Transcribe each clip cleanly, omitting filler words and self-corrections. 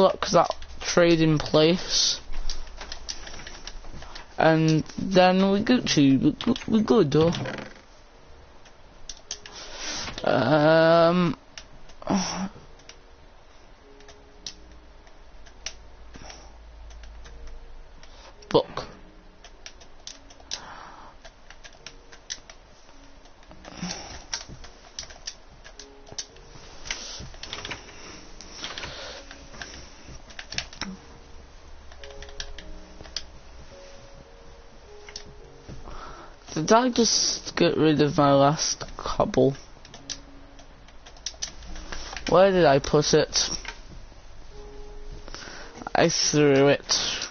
unlock that trading place. And then we Gucci, we good though. Book. Did I just get rid of my last cobble? Where did I put it? I threw it.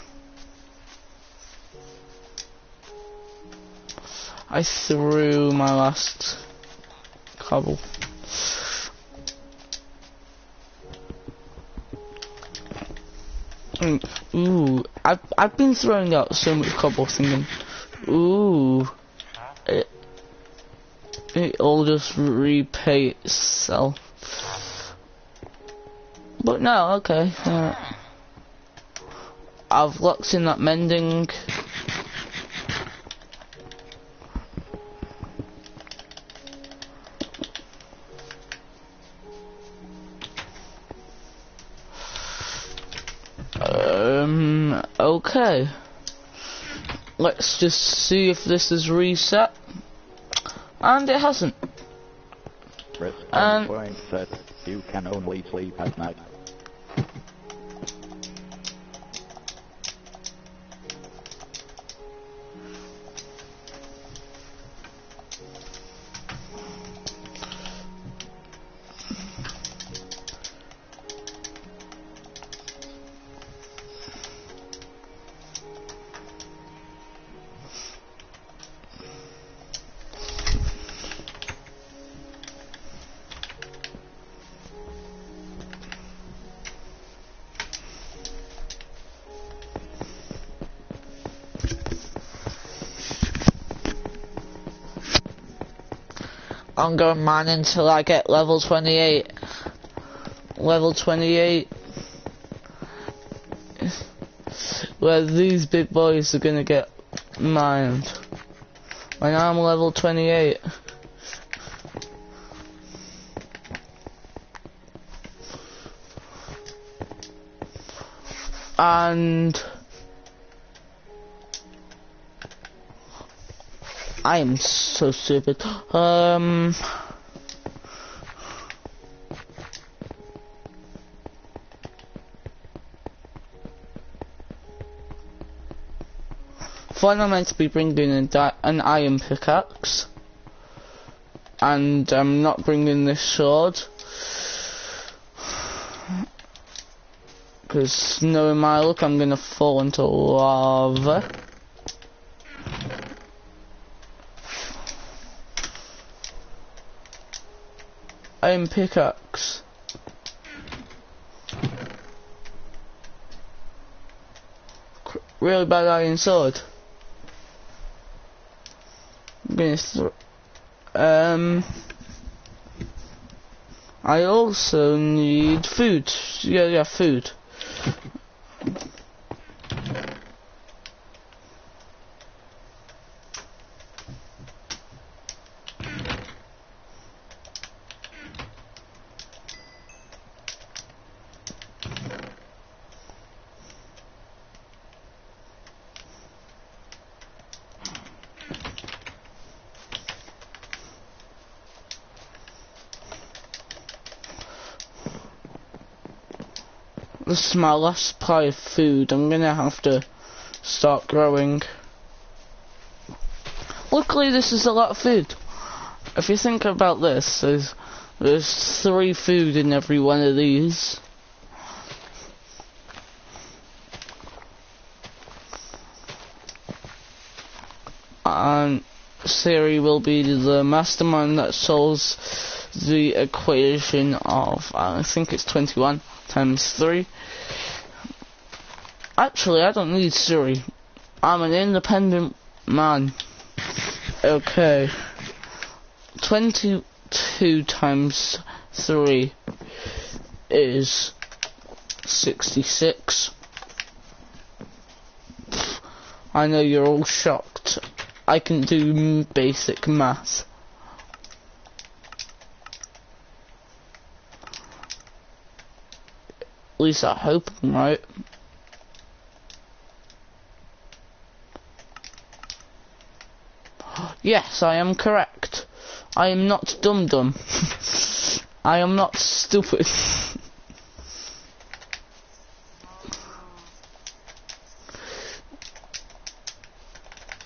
I threw my last cobble. Ooh, I've been throwing out so much cobble thinking, ooh, it'll just repay itself. But no, okay. I've locked in that mending. Okay. Let's just see if this is reset. And it hasn't. And point set, you can only sleep at night. I'm going mine until I get level 28. Level 28. Where these big boys are gonna get mined. When I'm level 28. And I am so stupid. Fine, I'm meant to be bringing an iron pickaxe, and I'm not bringing this sword, because knowing my luck, I'm gonna fall into lava. Iron pickaxe. Really bad iron sword. I also need food. Yeah, food. This is my last supply of food. I'm gonna have to start growing. Luckily, this is a lot of food. If you think about this, there's 3 food in every one of these. And Siri will be the mastermind that solves the equation of, I think it's 21 times 3. Actually, I don't need Siri. I'm an independent man. Okay. 22 times 3 is 66. I know you're all shocked. I can do basic math. At least I hope I'm right. Yes, I am correct. I am not dumb. I am not stupid.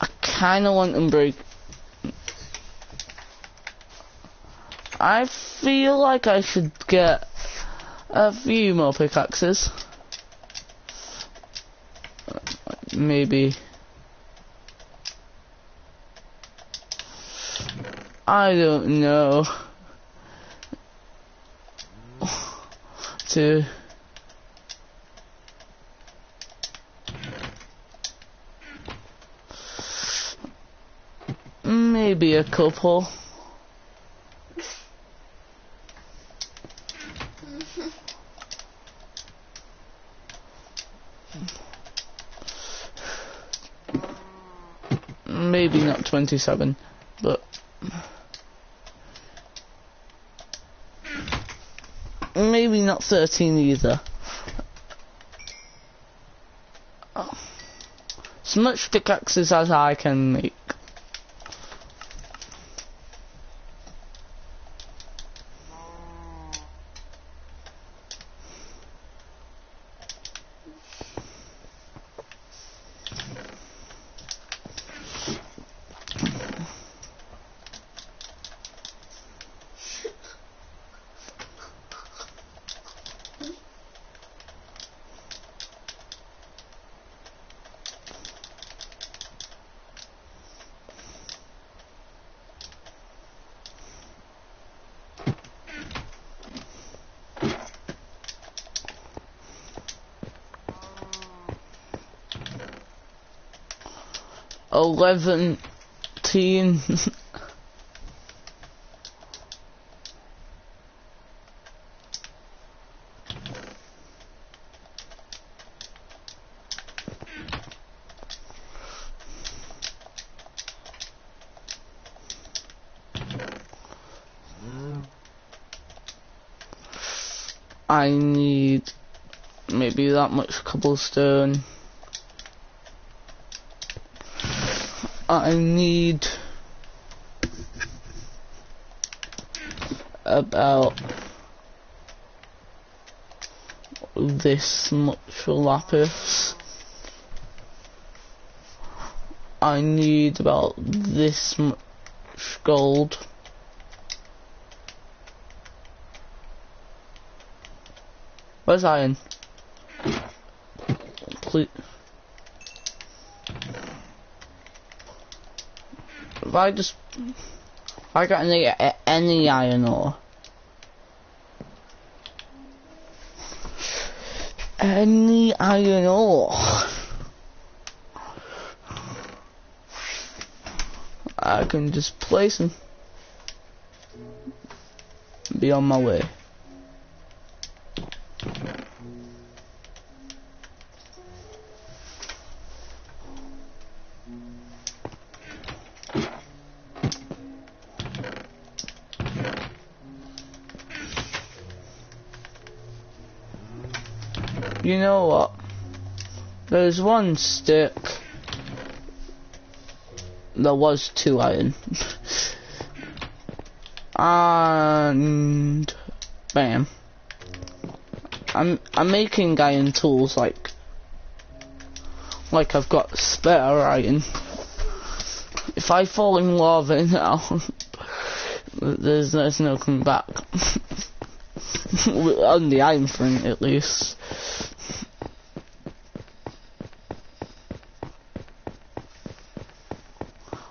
I kinda want to break. I feel like I should get a few more pickaxes. Maybe. I don't know. To maybe a couple. Maybe not 27, but maybe not 13 either. As much pickaxes as I can make. Eleven. I need maybe that much cobblestone. I need about this much lapis. I need about this much gold. Where's iron? Please. If I got any iron ore. Any iron ore. I can just place them. Be on my way. You know what? There's one stick. There was 2 iron. And bam. I'm making iron tools like I've got spare iron. If I fall in lava now, there's no coming back. On the iron front at least.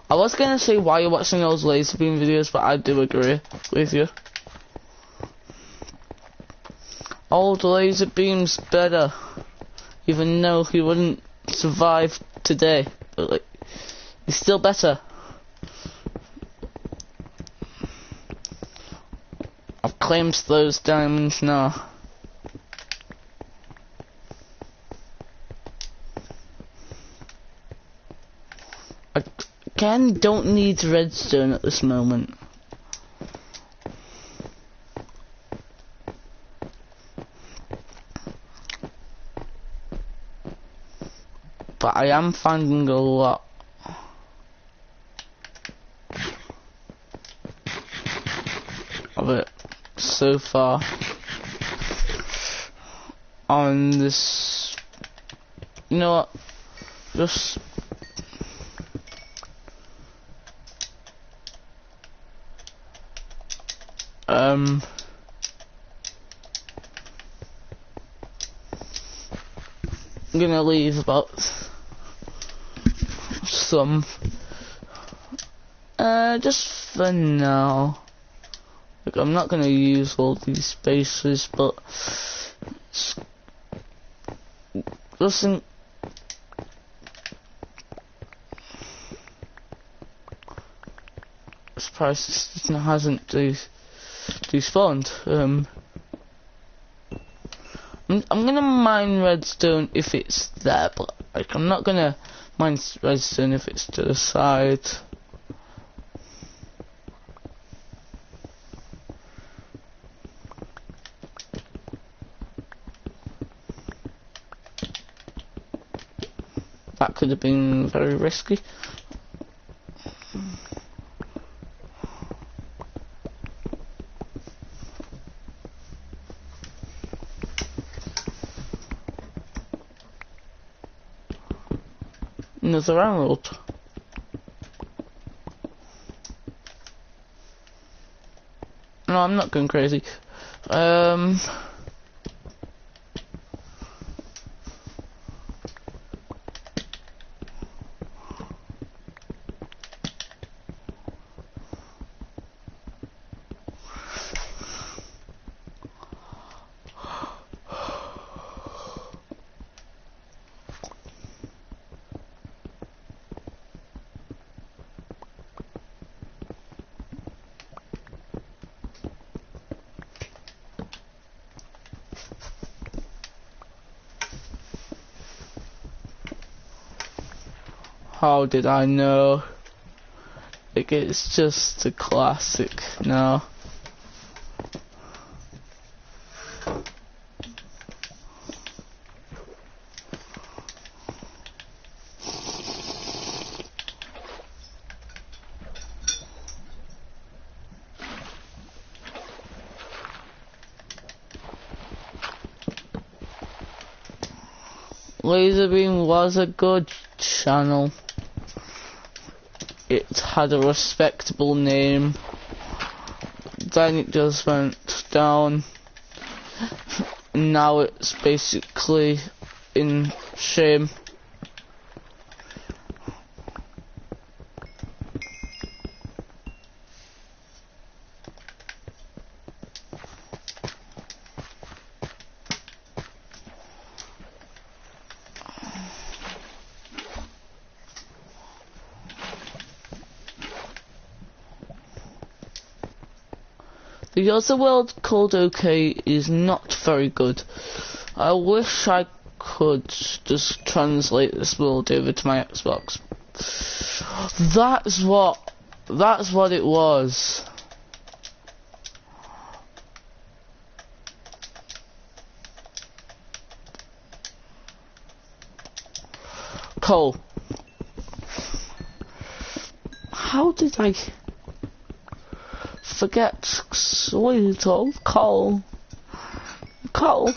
I was gonna say why you're watching those laser beam videos, but I do agree with you. Oh, the laser beam's better, even though he wouldn't survive today, but like, he's still better. I've claimed those diamonds now. Again, don't need redstone at this moment. But I am finding a lot of it so far on this. You know what? Just I'm gonna leave about some just for now. Like, I'm not gonna use all these spaces, but listen, surprised this hasn't despawned. I'm gonna mine redstone if it's there, but like, I'm not gonna mine redstone if it's to the side. That could have been very risky. Another emerald. No, I'm not going crazy. How did I know? Like, it's just a classic now. Laserbeam was a good channel. It had a respectable name. Then it just went down. Now it's basically in shame. The other world called OK is not very good. I wish I could just translate this world over to my Xbox. That's what it was. Coal. How did I forget sweet old coal? Coal.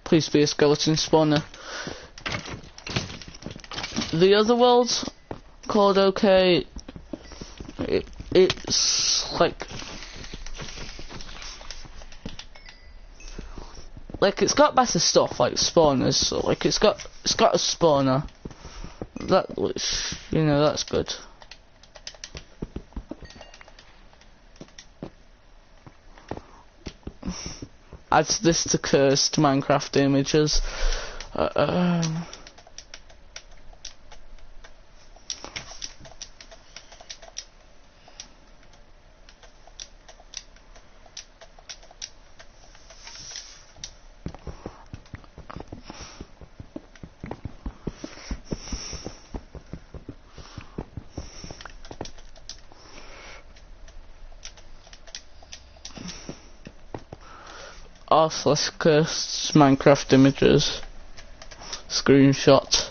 Please be a skeleton spawner. The other world's called OK. It's like like it's got better stuff like spawners. So like it's got a spawner. That which that's good. Add this to cursed Minecraft images. // cursed Minecraft images. Screenshot.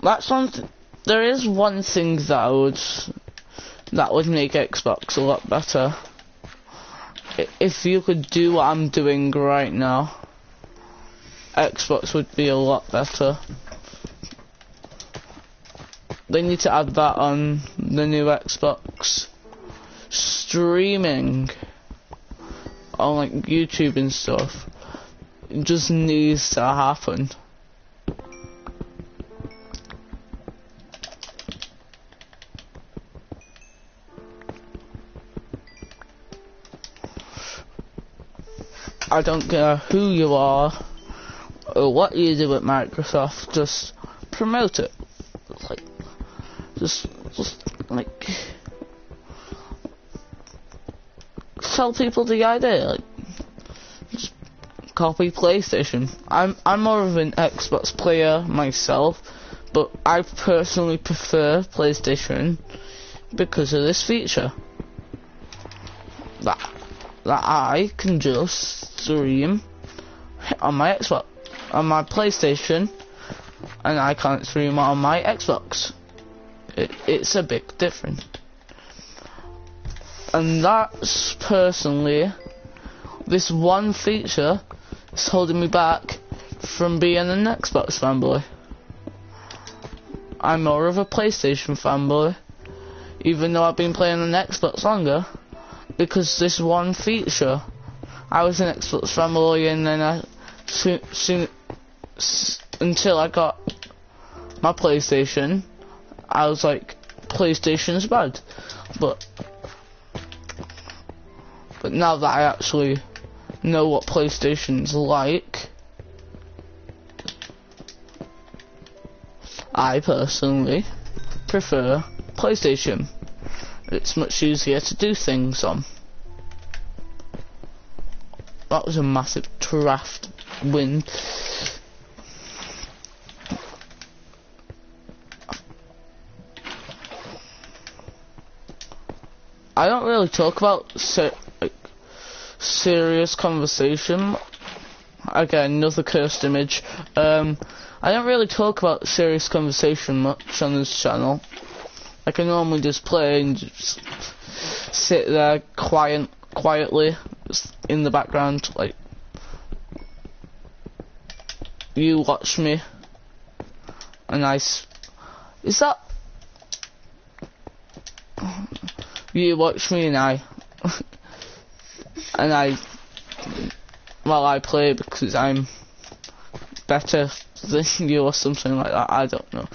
That's one. There is one thing that would make Xbox a lot better. If you could do what I'm doing right now, Xbox would be a lot better. They need to add that on the new Xbox. Streaming on like YouTube and stuff, it just needs to happen. I don't care who you are or what you do at Microsoft, just promote it. Like, just like tell people the idea. Like, just copy PlayStation. I'm more of an Xbox player myself, but I personally prefer PlayStation because of this feature. That I can just stream on my Xbox, on my PlayStation, and I can't stream on my Xbox. It's a big difference. And that's personally, this one feature is holding me back from being an Xbox fanboy. I'm more of a PlayStation fanboy, even though I've been playing on Xbox longer. Because this one feature, I was an Xbox fanboy, and then until I got my PlayStation, I was like, PlayStation's bad. But now that I actually know what PlayStation's like, I personally prefer PlayStation. It's much easier to do things on. That was a massive draft win. I don't really talk about serious conversation. Again, another cursed image. I don't really talk about serious conversation much on this channel. Like, I normally just play and just sit there quietly, just in the background, like, you watch me, and is that, you watch me and I play because I'm better than you or something like that, I don't know.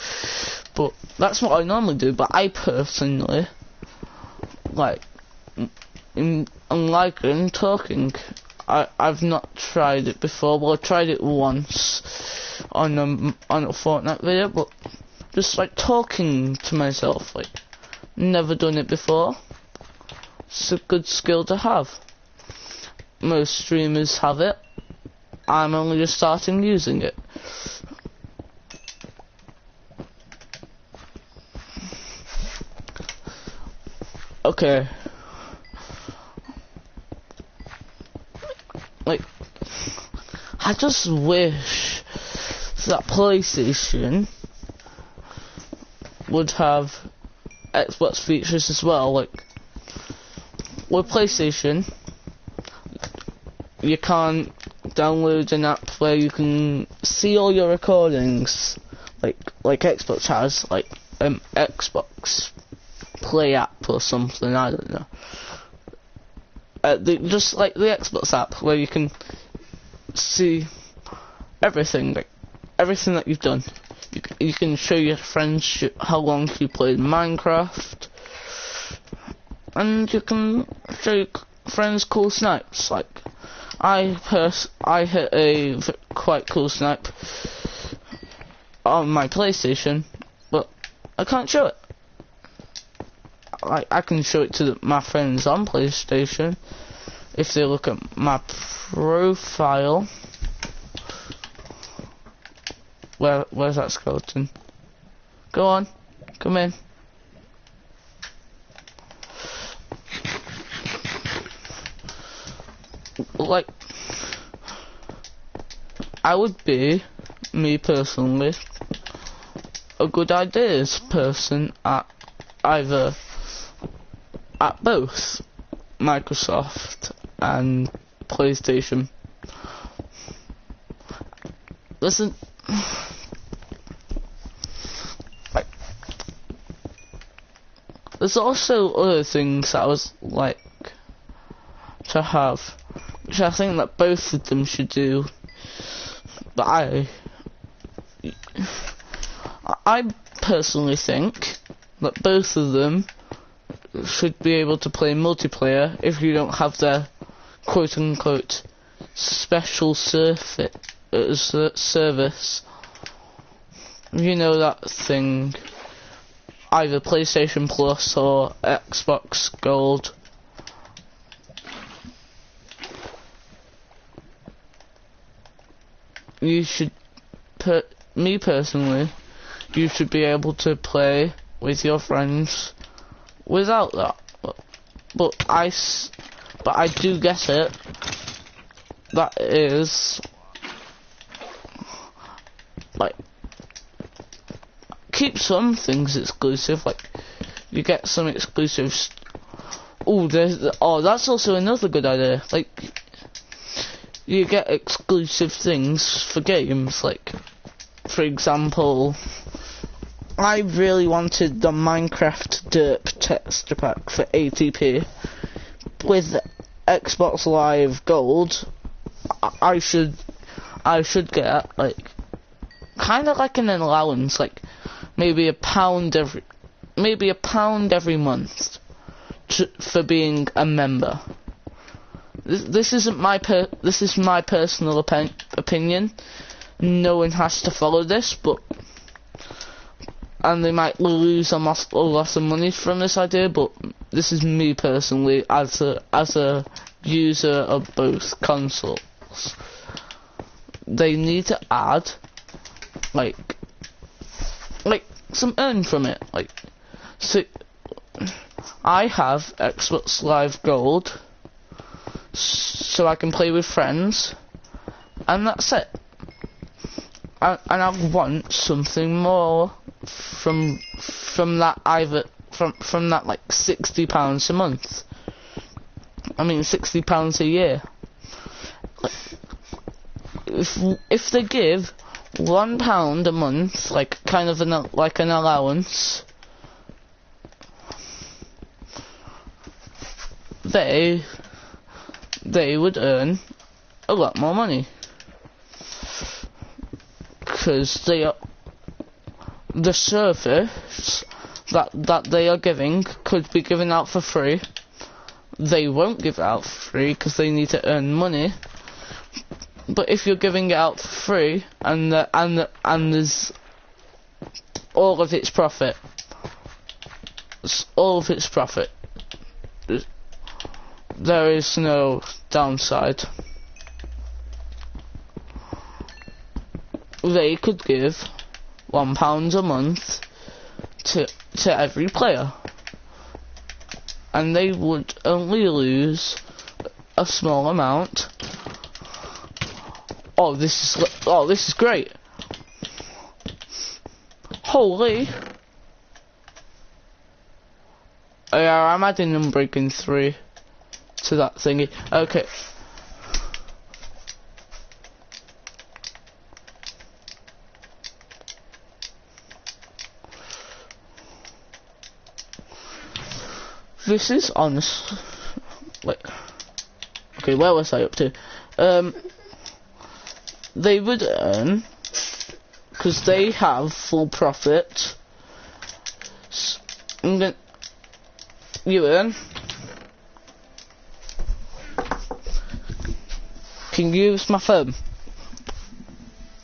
But that's what I normally do. But I personally like liking talking. I've not tried it before. Well, I tried it once on a Fortnite video, but just like talking to myself. Like, never done it before. It's a good skill to have. Most streamers have it. I'm only just starting using it. Okay. Like, I just wish that PlayStation would have Xbox features as well. Like, with PlayStation, you can't download an app where you can see all your recordings, like Xbox has, like Xbox Play app or something. I don't know. Just like the Xbox app, where you can see everything, like everything that you've done. You can show your friends how long you played Minecraft, and you can show your friends cool snipes. Like I hit a quite cool snipe on my PlayStation, but I can't show it. I can show it to my friends on PlayStation if they look at my profile. Where's that skeleton? Go on, come in. Like, I would be, me personally, a good ideas person at both Microsoft and PlayStation. Listen, like, there's also other things that I was like to have, which I think that both of them should do, but I personally think that both of them should be able to play multiplayer if you don't have their quote-unquote special service. You know that thing, either PlayStation Plus or Xbox Gold. You should, me personally, you should be able to play with your friends without that. But I do get it. That is, like, keep some things exclusive. Like, you get some exclusives. That's also another good idea. Like, you get exclusive things for games. Like, for example, I really wanted the Minecraft Derp texture pack for ATP. With Xbox Live Gold, I should get, like, kind of like an allowance, like maybe £1 every month for being a member. This is my personal opinion. No one has to follow this, and they might lose a lot of money from this idea, but this is me personally as a user of both consoles. They need to add like some earn from it. Like, so I have Xbox Live Gold, so I can play with friends, and that's it. And I want something more from that, either from that, like £60 a month. I mean £60 a year. Like, if they give £1 a month, like kind of an allowance, they would earn a lot more money, because the service that they are giving could be given out for free. They won't give it out for free because they need to earn money. But if you're giving it out for free, and there's all of its profit, there is no downside. They could give £1 a month to every player, and they would only lose a small amount. This is great. Holy. Yeah, I'm adding Unbreaking 3. to that thingy. Okay. This is honest. Wait. Okay, where was I up to? They would earn, because they have full profit. You earn. Can you use my phone?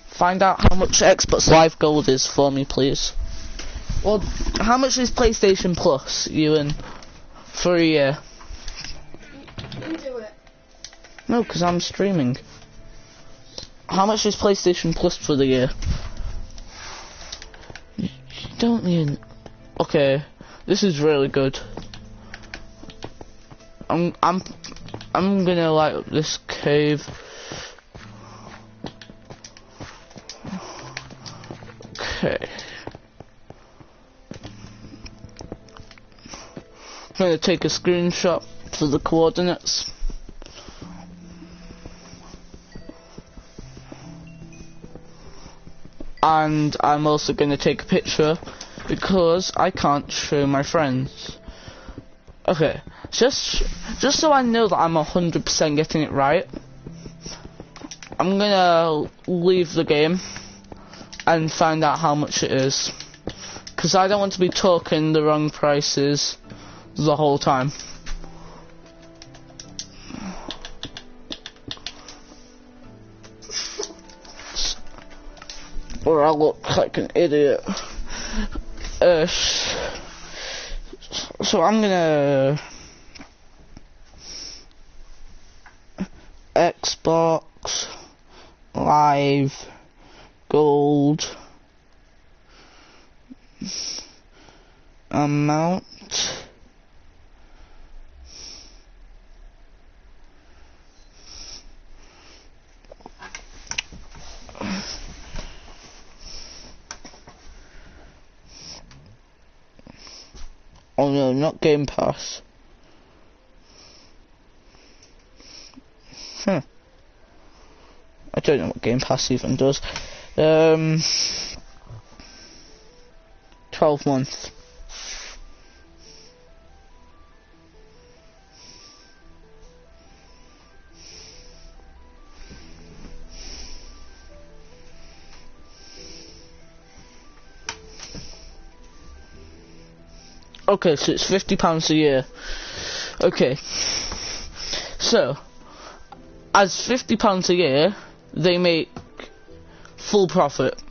Find out how much Xbox Live Gold is for me, please. Well, how much is PlayStation Plus, Ewan, for a year? You do it. No, because I'm streaming. How much is PlayStation Plus for the year? You don't need... Okay, this is really good. I'm gonna light up this cave. Okay. I'm gonna take a screenshot for the coordinates. And I'm also gonna take a picture because I can't show my friends. Okay, just so I know that I'm 100% getting it right, I'm gonna leave the game and find out how much it is, because I don't want to be talking the wrong prices the whole time. Or I'll look like an idiot. So I'm gonna Xbox Live Gold amount. Oh no, not Game Pass. I don't know what Game Pass even does. 12 months. Okay, so it's £50 a year. Okay. So, as £50 a year, they make full profit.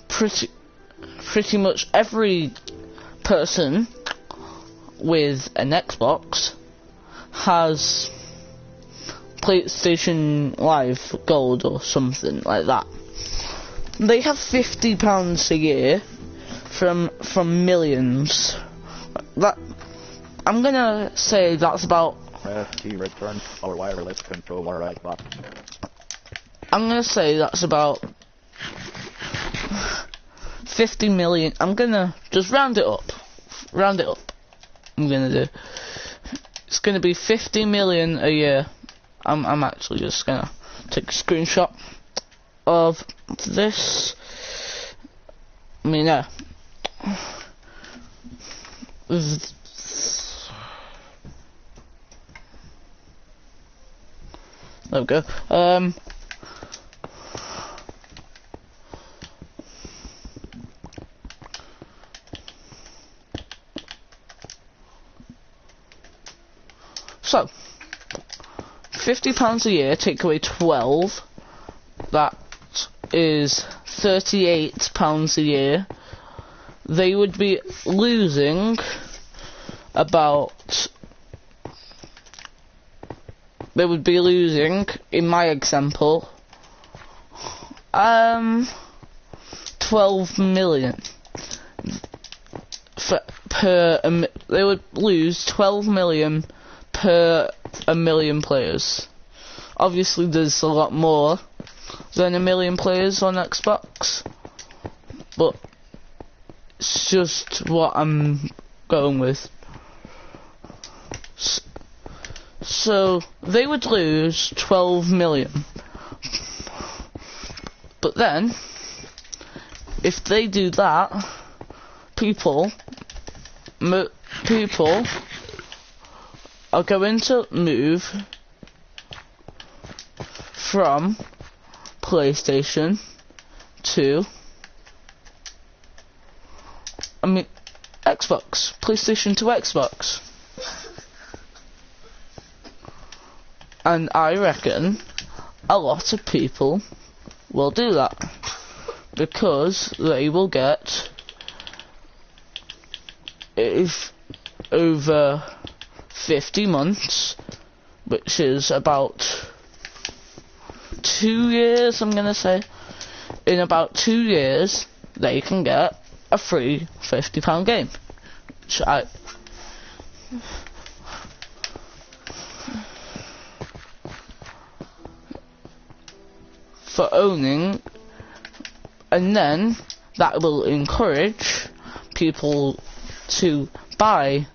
Pretty much every person with an Xbox has PlayStation Live Gold or something like that. They have £50 a year from millions. That I'm gonna say that's about. Press to return our wireless controller Xbox. I'm gonna say that's about 50 million. I'm gonna just round it up. Round it up. I'm gonna do. It's gonna be 50 million a year. I'm actually just gonna take a screenshot of this. I mean, there we go. So, £50 a year, take away 12, that is £38 a year. They would be losing about, in my example, 12 million. They would lose 12 million per a million players. Obviously there's a lot more than a million players on Xbox, but it's just what I'm going with. So they would lose 12 million. But then, if they do that, people are going to move from PlayStation to Xbox. PlayStation to Xbox. And I reckon a lot of people will do that because they will get, if over 50 months, which is about 2 years, I'm gonna say, in about 2 years they can get a free £50 game, which for owning, and then that will encourage people to buy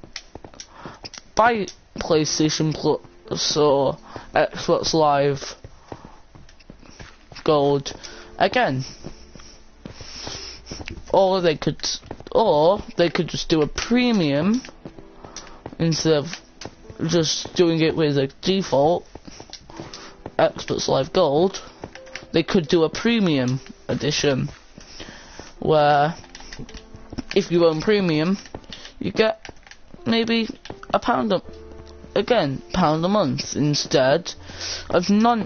PlayStation Plus or Xbox Live Gold again. Or they could just do a premium instead of just doing it with a default Xbox Live Gold. They could do a premium edition where if you own premium you get maybe £1 a month instead of none.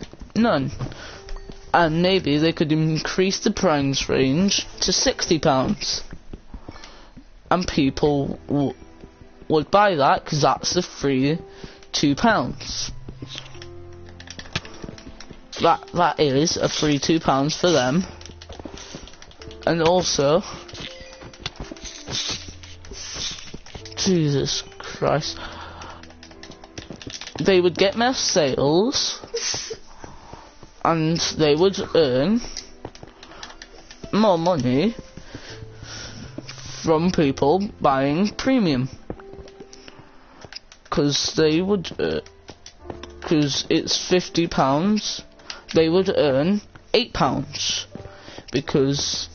And maybe they could increase the price range to £60, and people would buy that because that's the free £2. That is a free £2 for them. And also, Jesus Christ, they would get more sales and they would earn more money from people buying premium, because they would because it's £50, they would earn £8, because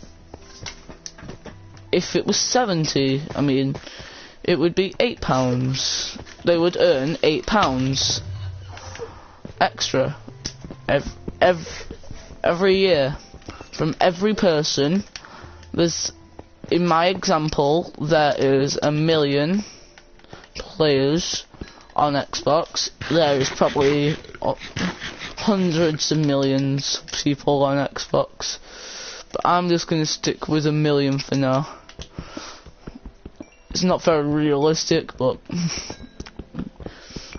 if it was 70, I mean, it would be £8. They would earn £8 extra every year from every person. There's, in my example, there is 1 million players on Xbox. There is probably hundreds of millions of people on Xbox, but I'm just going to stick with 1 million for now. It's not very realistic, but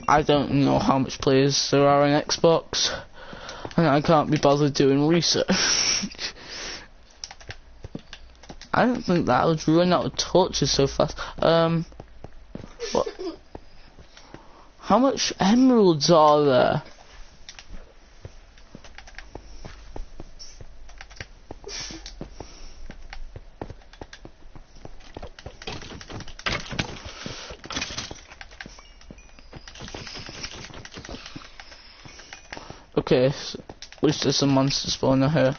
I don't know how much players there are on Xbox, and I can't be bothered doing research. I don't think that would run out of torches so fast. What? How much emeralds are there? Okay, so at least there's a monster spawner here.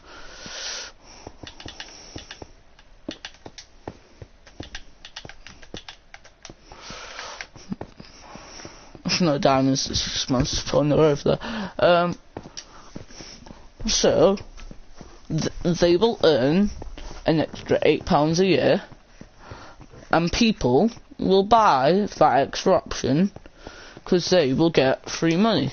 No diamonds, there's just monster spawner over there. So they will earn an extra £8 a year, and people will buy that extra option because they will get free money.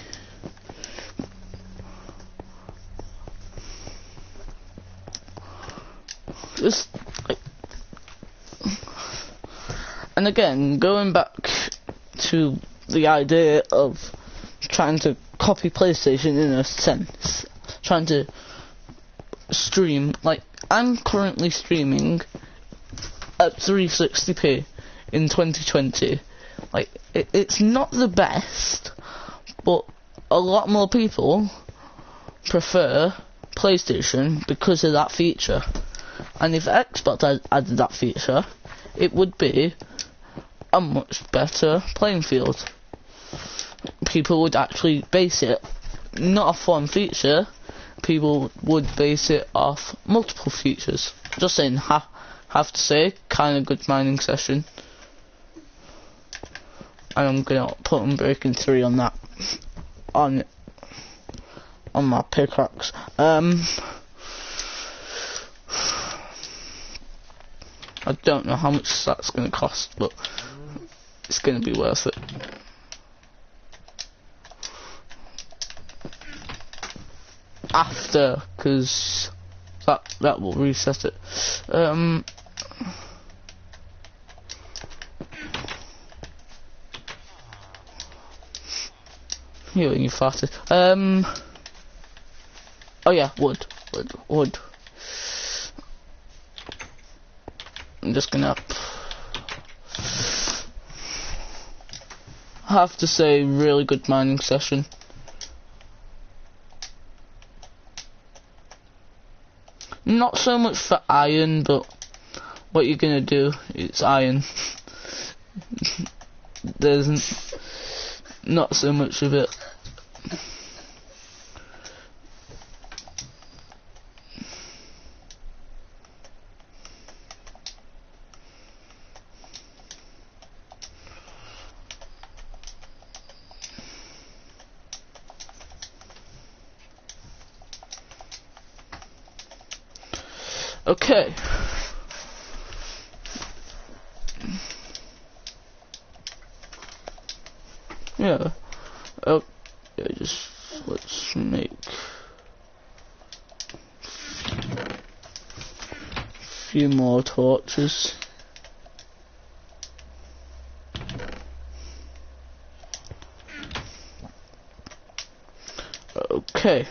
And again, going back to the idea of trying to copy PlayStation in a sense, trying to stream, like, I'm currently streaming at 360p in 2020. Like, it's not the best, but a lot more people prefer PlayStation because of that feature. And if Xbox added that feature, it would be a much better playing field. people would actually base it not off one feature. People would base it off multiple features. Just saying, have to say, kind of good mining session. And I'm gonna put Unbreaking 3 on that, on my pickaxe. I don't know how much that's gonna cost, but it's gonna be worth it. After, because that will reset it. You farted. Oh yeah, wood. I'm just gonna have to say, really good mining session. Not so much for iron, but what you're gonna do, it's iron. There's not so much of it. Okay. Yeah. Oh, yeah, just let's make a few more torches. Okay.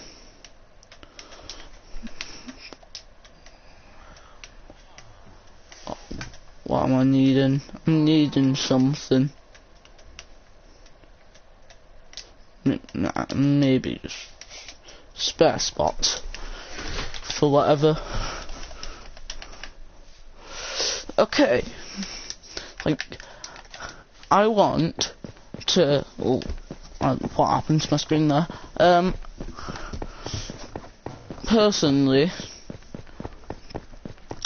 What am I needing? I'm needing something. Maybe just spare spots for whatever. Okay. Like, I want to. Oh, what happened to my screen there? Personally,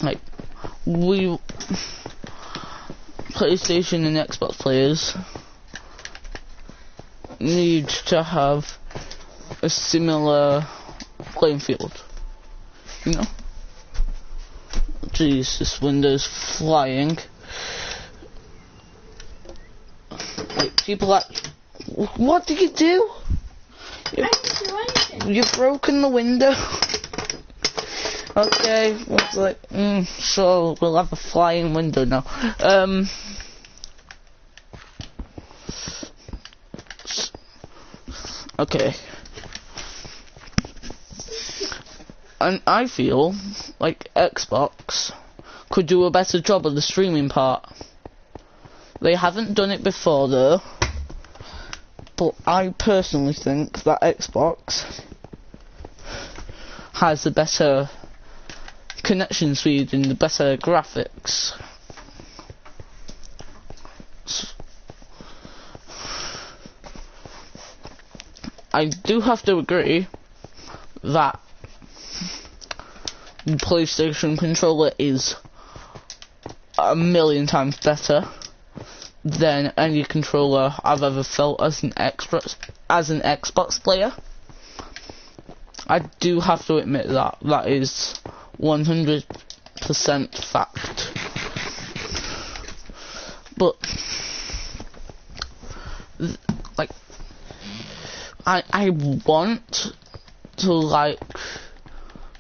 like, we PlayStation and Xbox players need to have a similar playing field, you know? Jeez, this window's flying. Like, people like, what did you do? I didn't do anything. You've broken the window. Okay, looks like, so we'll have a flying window now. Okay. And I feel like Xbox could do a better job of the streaming part. They haven't done it before though, but I personally think that Xbox has the better connection speed and the better graphics. I do have to agree that the PlayStation controller is a million times better than any controller I've ever felt as an Xbox player. I do have to admit that. That is 100% fact. But like, I want to like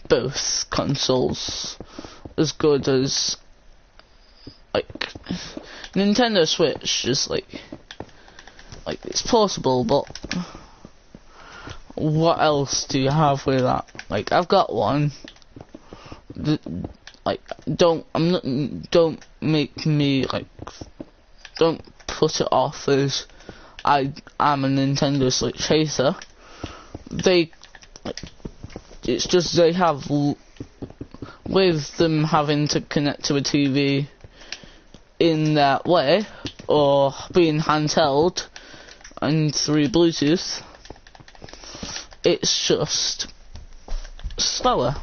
both consoles as good as like Nintendo Switch is like it's possible, but what else do you have with that? Like, I've got one. Like, don't make me like, don't put it off as I'm a Nintendo Switch hater. It's just they have, with them having to connect to a TV in that way, or being handheld, and through Bluetooth, it's just slower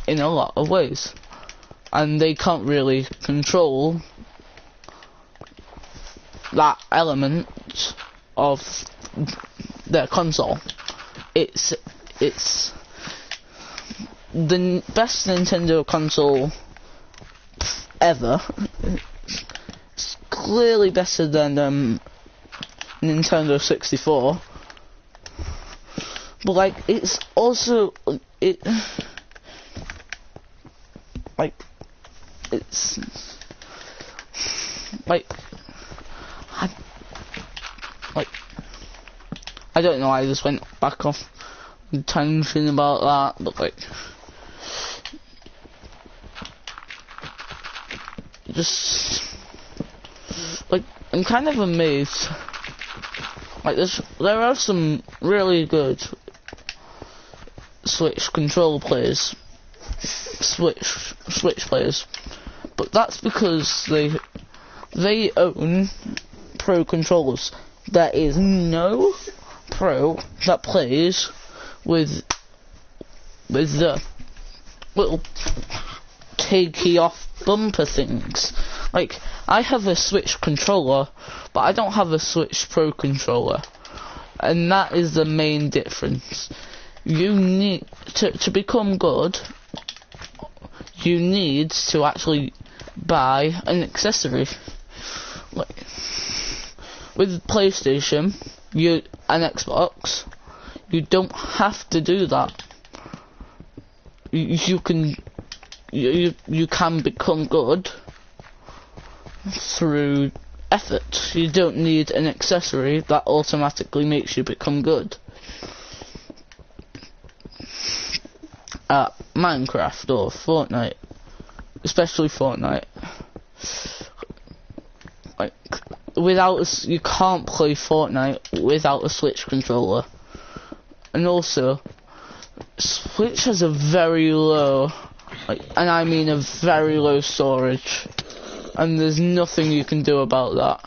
in a lot of ways, and they can't really control that element of their console. It's the best Nintendo console ever. It's clearly better than Nintendo 64, but like it's also it's like I don't know, I just went back off the tangent about that, but like just like I'm kind of amazed. Like there are some really good Switch controller players, Switch players, but that's because they own pro controllers. There is no pro that plays with the little takey off bumper things. Like, I have a Switch controller, but I don't have a Switch Pro controller, and that is the main difference. You need to become good. You need to actually buy an accessory. Like with PlayStation, an Xbox, you don't have to do that. You can become good through effort. You don't need an accessory that automatically makes you become good. Minecraft or Fortnite, especially Fortnite, like you can't play Fortnite without a Switch controller. And also, Switch has a very low, and I mean a very low storage, and there's nothing you can do about that.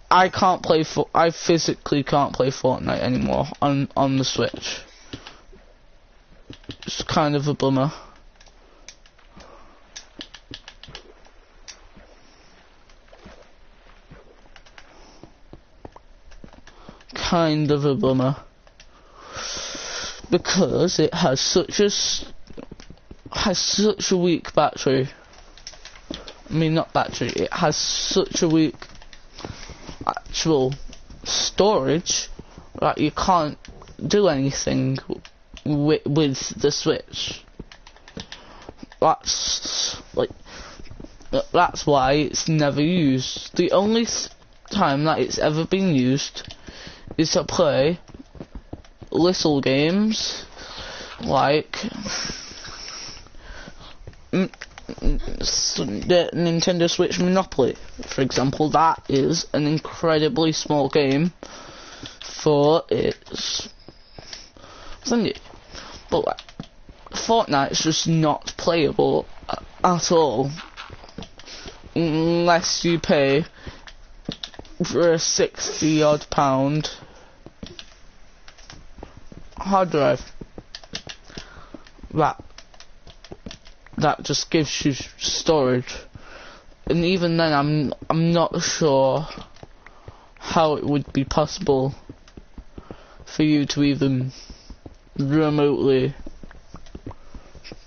I physically can't play Fortnite anymore on the Switch. It's kind of a bummer. Kind of a bummer. Because it has such a weak battery. I mean, not battery. It has such a weak actual storage that you can't do anything with the Switch. That's why it's never used. The only time that it's ever been used is to play little games like the Nintendo Switch Monopoly, for example. That is an incredibly small game for its thingy. But like, Fortnite's just not playable at all unless you pay for a £60-odd hard drive. That just gives you storage, and even then I'm not sure how it would be possible for you to even remotely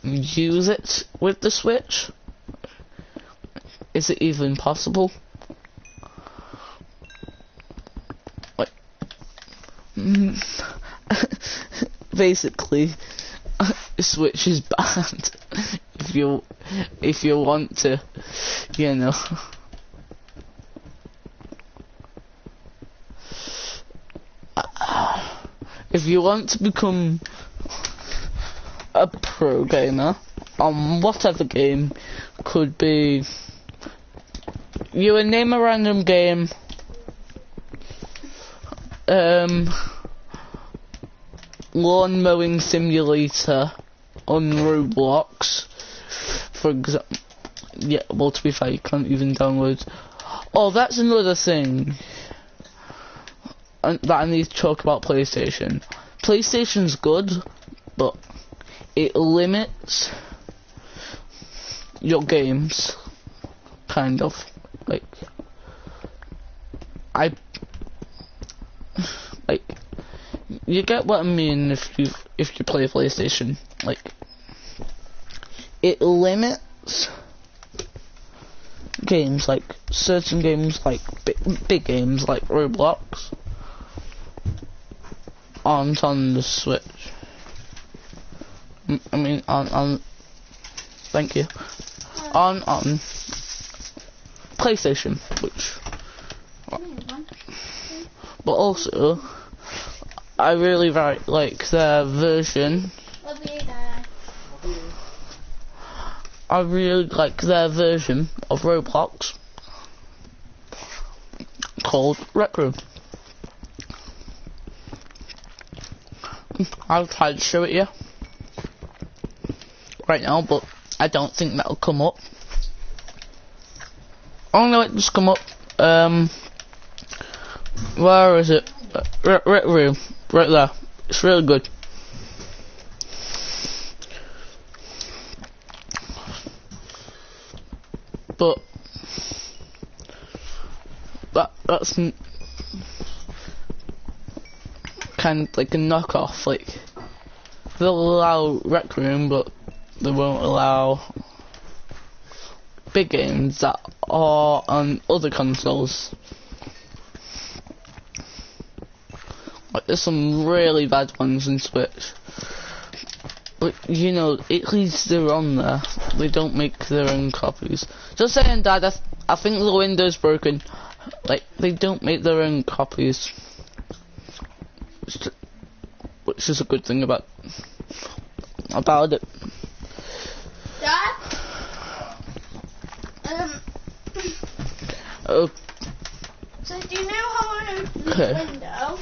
use it with the Switch. Is it even possible? Like, basically, Switch is banned if you want to, you know. If you want to become a pro gamer on whatever game, could be, you would name a random game, lawn mowing simulator on Roblox, for example. Yeah, well, to be fair, you can't even download Oh, that's another thing that I need to talk about PlayStation. PlayStation's good, but it limits your games, kind of. Like, you get what I mean if you play PlayStation. Like, it limits games, like certain games, like big games like Roblox aren't on the Switch. I mean on thank you. On PlayStation, which but also I really like their version. I really like their version of Roblox called Rec Room. I'll try to show it you right now, but I don't think that'll come up. Oh no, it just come up. Where is it? Rec Room, right there. It's really good. But that's kind of like a knockoff. Like, they'll allow Rec Room, but they won't allow big games that are on other consoles. Like, there's some really bad ones in Switch. But, you know, at least they're on there. They don't make their own copies. Just saying, Dad, I think the window's broken. Like, they don't make their own copies. Which is a good thing about it. Dad? Oh. So do you know how I opened the window?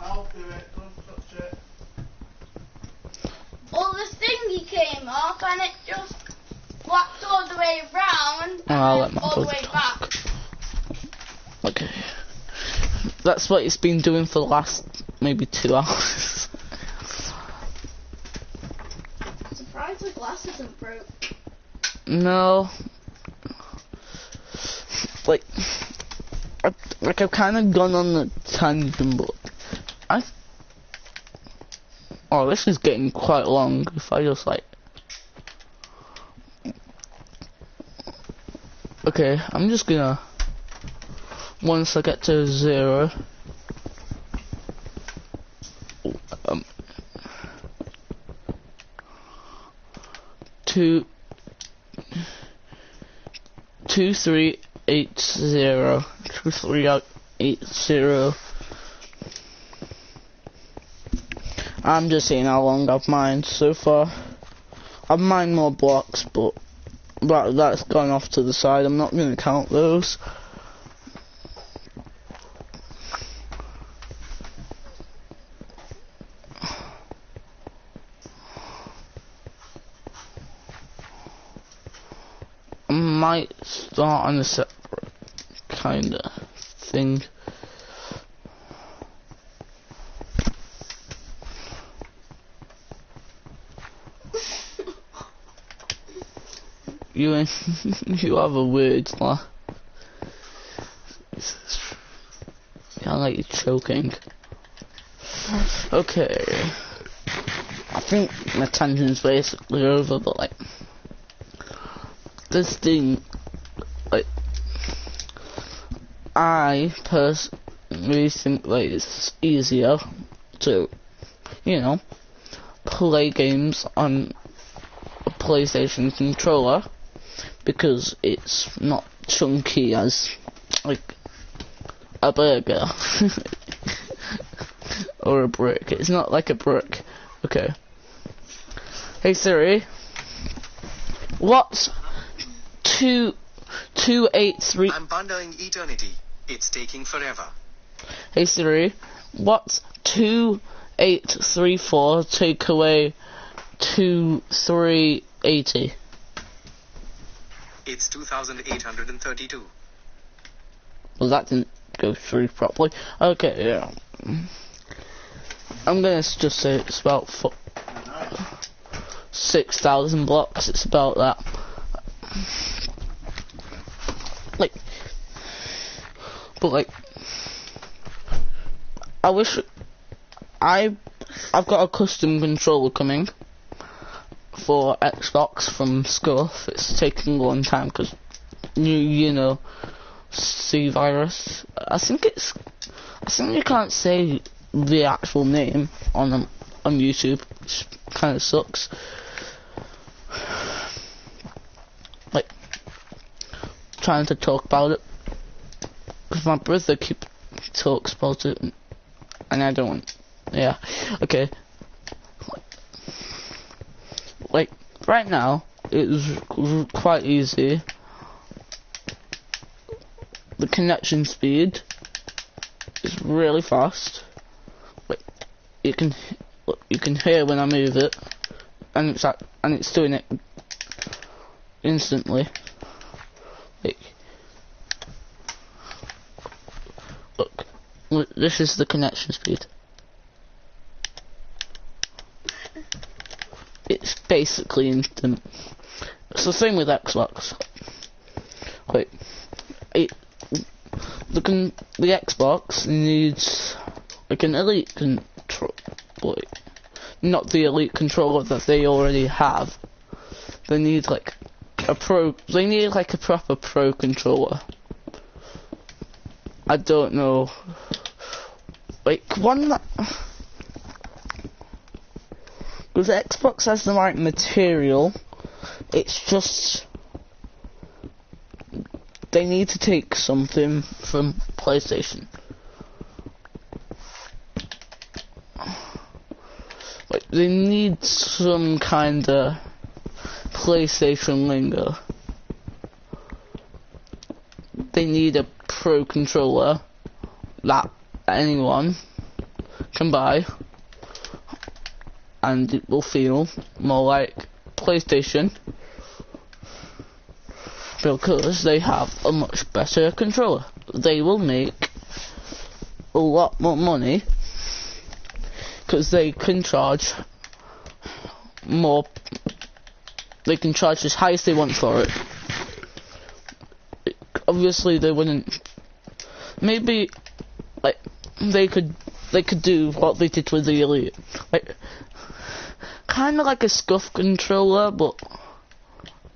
I'll do it, don't touch it. Well, the thingy came off and it just whacked all the way around and I'll let then my all the brother way talk. back. Okay. That's what it's been doing for the last maybe 2 hours. I'm surprised the glass isn't broke. No. I've kind of gone on the tangent, but oh, this is getting quite long. If I just okay, I'm just gonna, once I get to 0, two 2380 2380. I'm just seeing how long I've mined so far. I've mined more blocks, but that's gone off to the side. I'm not going to count those. I might start on a separate kind of thing. You have a weird laugh. Sound like you're choking. Okay. I think my tangent's basically over, but like, this thing, like, I personally think like it's easier to, you know, play games on a PlayStation controller because it's not chunky as like a burger or a brick. It's not like a brick. Okay. Hey Siri, what's 283? I'm pondering eternity. It's taking forever. Hey Siri, what's 2834 take away 2380? It's 2832. Well, that didn't go through properly. Okay, yeah. I'm gonna just say it's about 6,000 blocks. It's about that. Like, but like, I wish I've got a custom controller coming for Xbox from Scruff. It's taking a long time because you know, C virus. I think you can't say the actual name on YouTube, which kind of sucks. Like, trying to talk about it because my brother talks about it, and I don't want. Yeah, okay. Like, right now it's quite easy. The connection speed is really fast. Like, you can hear when I move it, and it's doing it instantly. Like, look, this is the connection speed. It's basically instant. It's the same with Xbox. Like, the Xbox needs like an elite control, like, not the elite controller that they already have. They need like a pro. They need like a proper pro controller. I don't know, like one that, because Xbox has the right material. It's just they need to take something from PlayStation. Like, they need some kind of PlayStation lingo. They need a pro controller that anyone can buy, and it will feel more like PlayStation, because they have a much better controller. They will make a lot more money because they can charge more. They can charge as high as they want for it. Obviously, they wouldn't. Maybe, like, they could do what they did with the Elite, like kind of like a scuff controller, but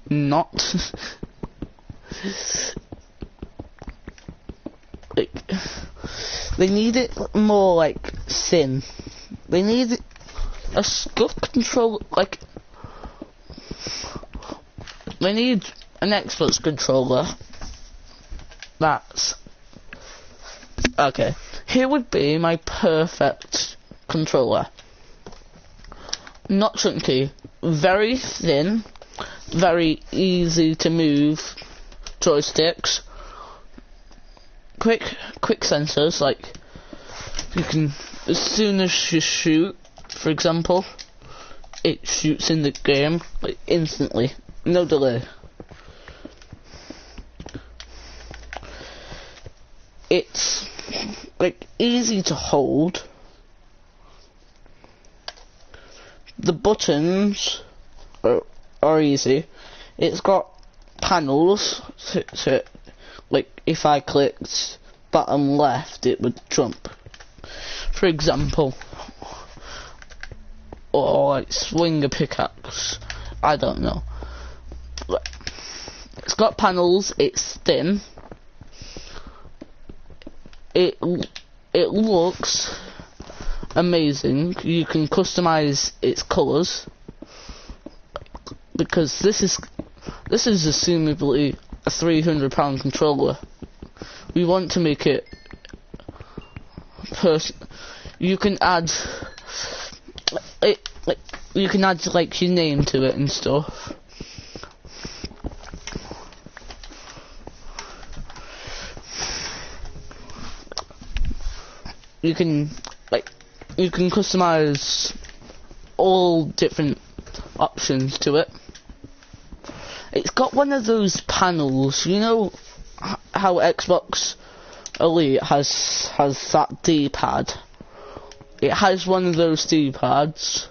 not. Like, they need it more like thin. They need a scuff controller, like they need an Xbox controller. That's okay. Here would be my perfect controller. Not chunky, very thin, very easy to move joysticks, quick sensors, like you can, as soon as you shoot, for example, it shoots in the game like instantly, no delay. It's like easy to hold. The buttons are easy. It's got panels to like, if I clicked bottom left it would jump, for example, or like swing a pickaxe, I don't know. It's got panels, it's thin, it looks amazing. You can customize its colours, because this is assumably a £300 controller. We want to make it you can add it, like you can add like your name to it and stuff. You can customize all different options to it. It's got one of those panels, you know how Xbox Elite has that D-pad. It has one of those D-pads.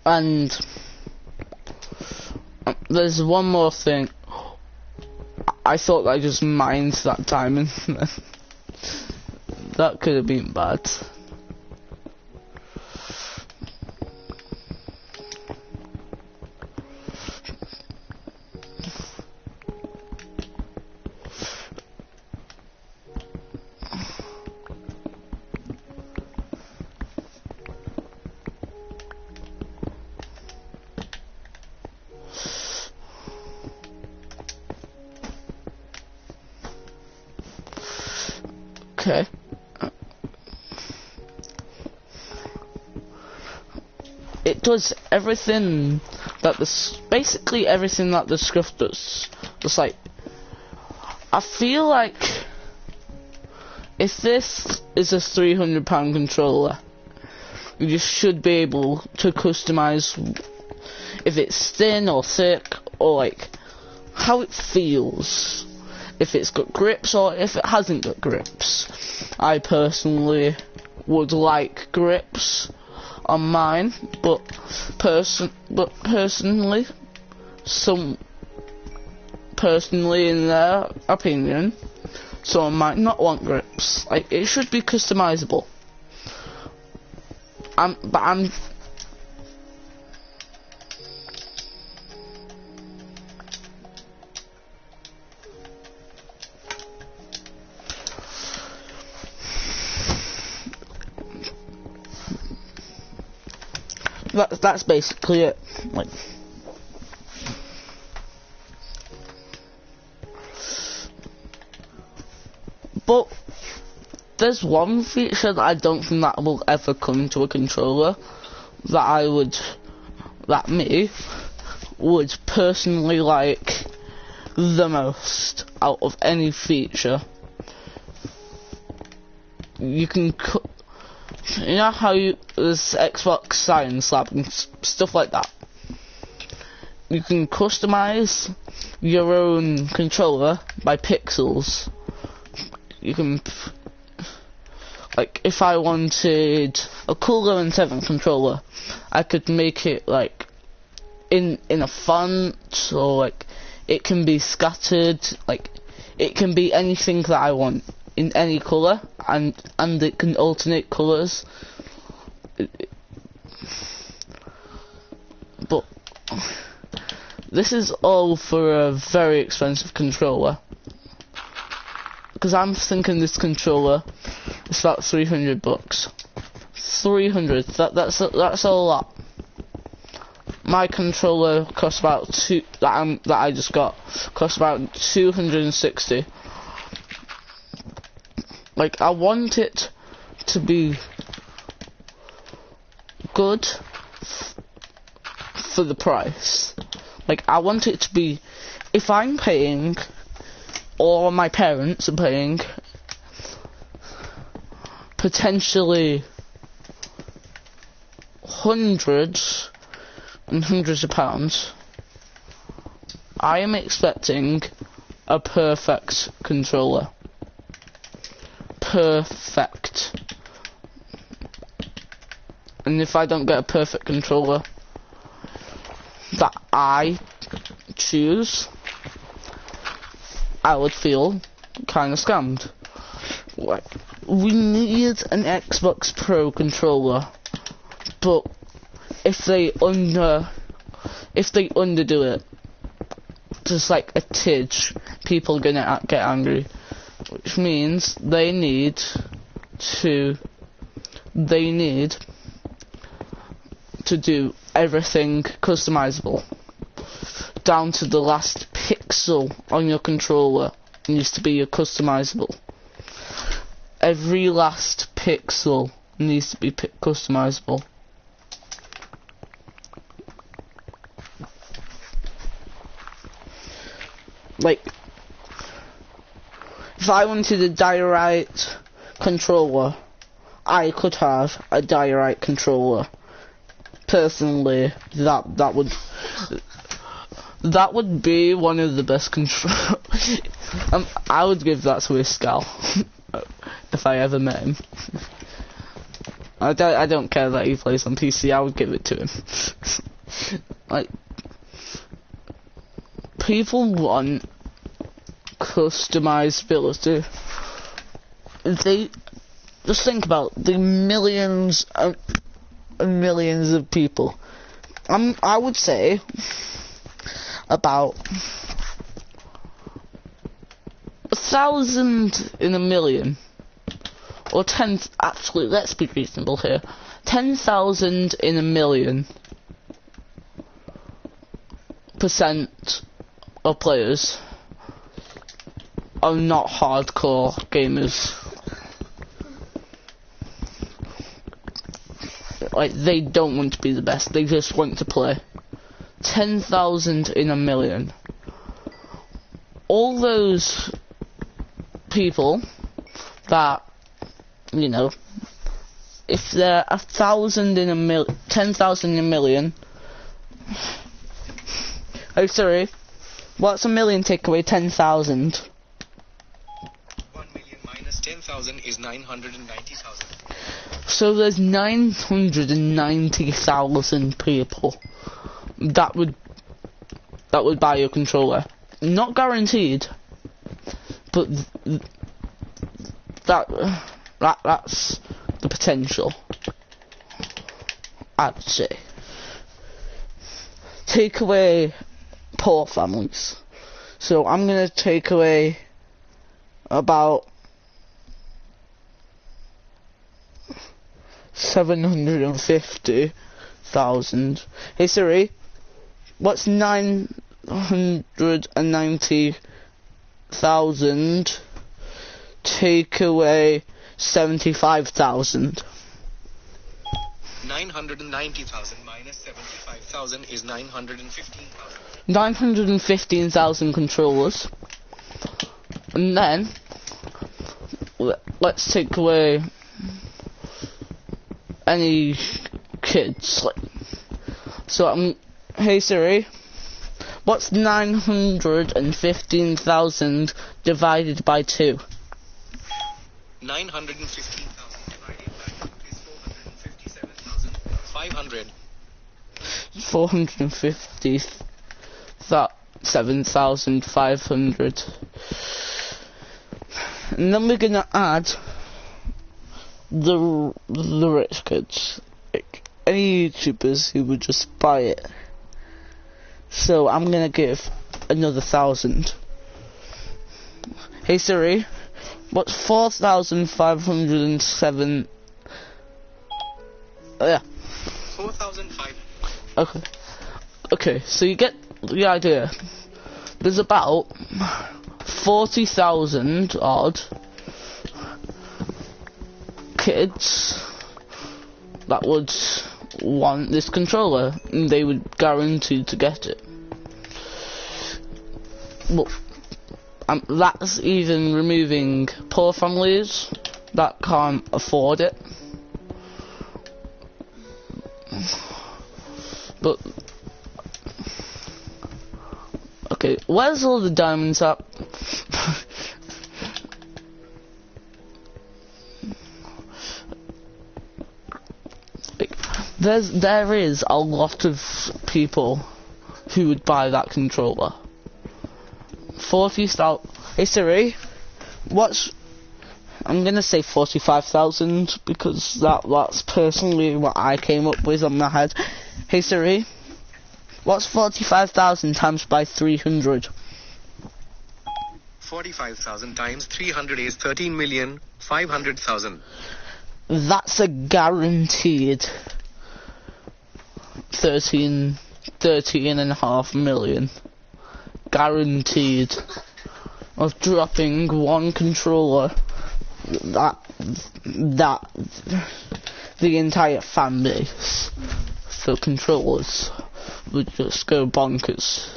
And there's one more thing. I thought I just mined that diamond. That could have been bad. Okay. It does everything that basically everything that the Scruff does. Just like, I feel like if this is a £300 controller, you should be able to customize if it's thin or thick, or like how it feels. If it's got grips or if it hasn't got grips. I personally would like grips on mine, but personally in their opinion, someone might not want grips. Like, it should be customizable. That's basically it. Like, but there's one feature that I don't think that will ever come to a controller that me would personally like the most out of any feature. You can you know how there's Xbox Science Lab and stuff like that? You can customize your own controller by pixels. You can, like, if I wanted a Cooler and 7 controller, I could make it like in a font, or like it can be scattered, like it can be anything that I want in any colour, and it can alternate colours. But this is all for a very expensive controller, because I'm thinking this controller is about $300. 300. That's a lot. My controller costs about that I just got costs about 260. Like, I want it to be good for the price. Like, I want it to be, if I'm paying, or my parents are paying, potentially hundreds and hundreds of pounds, I am expecting a perfect controller. Perfect. And if I don't get a perfect controller that I choose, I would feel kind of scammed. Like, we need an Xbox Pro controller, but if they underdo it, just like a tidge, people are gonna get angry. Which means they need to do everything customizable, down to the last pixel on your controller needs to be customizable. Every last pixel needs to be customizable. Like, if I wanted a diorite controller, I could have a diorite controller. Personally, that That would be one of the best control. I would give that to Iskal if I ever met him. I don't care that he plays on PC. I would give it to him. Like, people want customizability. They just think about the millions and millions of people. I would say about 1,000 in a million, or 10. Actually, let's be reasonable here. 10,000 in a million % of players are not hardcore gamers. Like, they don't want to be the best, they just want to play. 10,000 in a million. All those people that, you know, if they're 1,000 in a 10,000 in a million. Oh, sorry. What's a million take away 10,000? 1 million minus 10,000 is 990,000. So there's 990,000 people that would buy your controller. Not guaranteed, but that's the potential, I'd say. Take away poor families. So I'm gonna take away about 750,000. Hey Siri, what's 990,000 take away 75,000? 990,000 minus 75,000 is 915,000. 915,000 controllers. And then let's take away any kids. So hey Siri, what's 915,000 divided by 2? 915,000 divided by 2 is 457,500. 457,500. And then we're gonna add the rich kids, like any YouTubers who would just buy it. So I'm gonna give another 1,000. Hey Siri, what's 4,507? Yeah. 4,500. Okay. Okay, so you get the idea. There's about 40,000 odd kids that would want this controller, and they would guarantee to get it. Well, that's even removing poor families that can't afford it. But okay, where's all the diamonds at? There is a lot of people who would buy that controller. 40,000. Hey Siri, I'm gonna say 45,000 because that's personally what I came up with on my head. Hey Siri, what's 45,000 times by 300? 45,000 times 300 is 13,500,000. That's a guaranteed 13.5 million. Guaranteed of dropping one controller that the entire fan base for controllers would just go bonkers.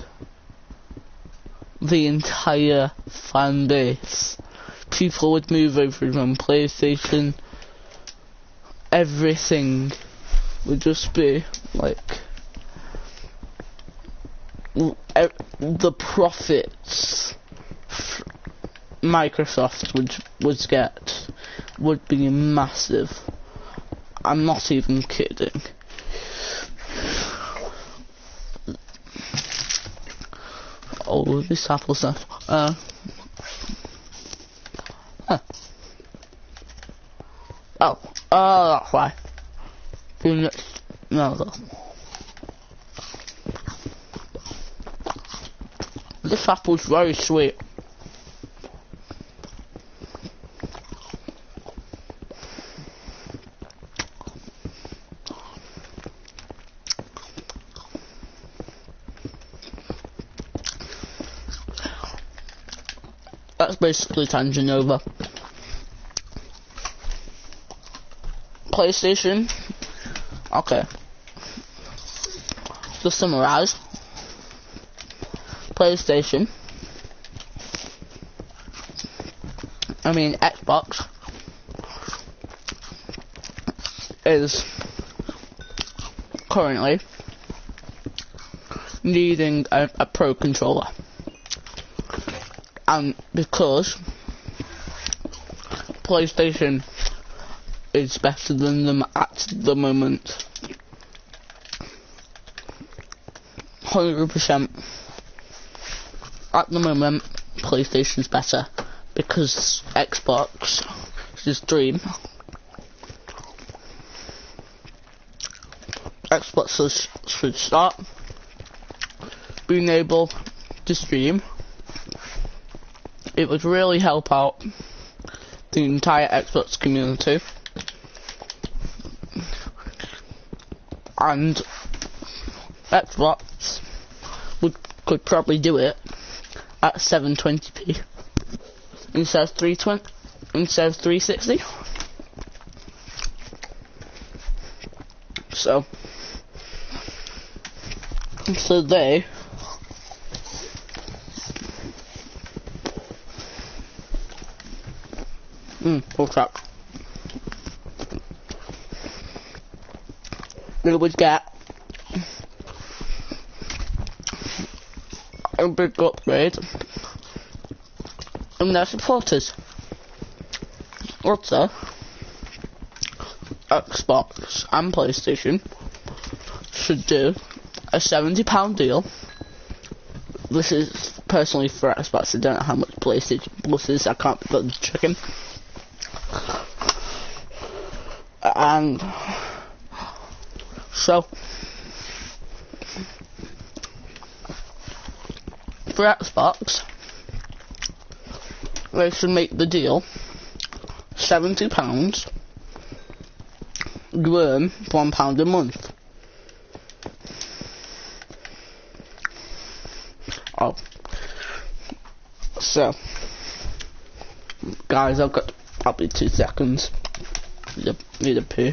The entire fan base. People would move over from PlayStation. Everything would just be like the profits Microsoft would get would be massive. I'm not even kidding. Oh, this apple stuff. Huh. Oh, that's why. No, though. This apple's very sweet. That's basically tangent over. PlayStation. Okay. To summarize, PlayStation, Xbox is currently needing a Pro controller, and because PlayStation is better than them at the moment, 100%. At the moment, PlayStation's better because Xbox is Dream. Xbox should start being able to stream. It would really help out the entire Xbox community. And Xbox could probably do it at 720p instead of 360. So they oh crap. They would get a big upgrade in their supporters. Also, Xbox and PlayStation should do a £70 deal. This is personally for Xbox. I don't know how much PlayStation Plus is. I can't be bothered checking. And so, for Xbox, they should make the deal £70, you earn £1 a month. Oh, so, guys, I've got probably 2 seconds. Need a poo.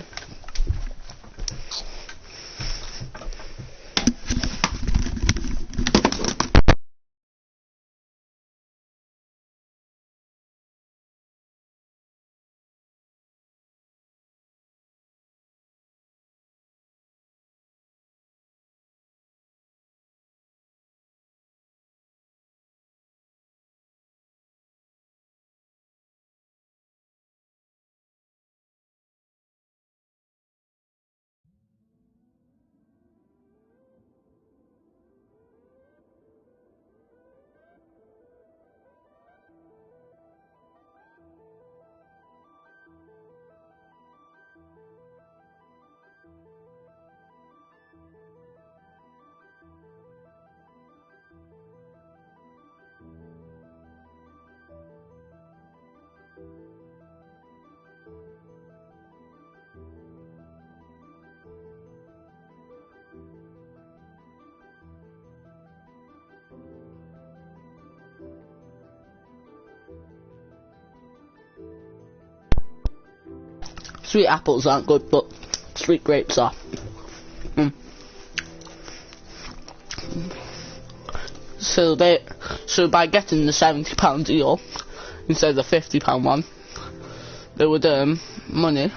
Sweet apples aren't good, but sweet grapes are. So by getting the £70 deal instead of the £50 one, they would earn money,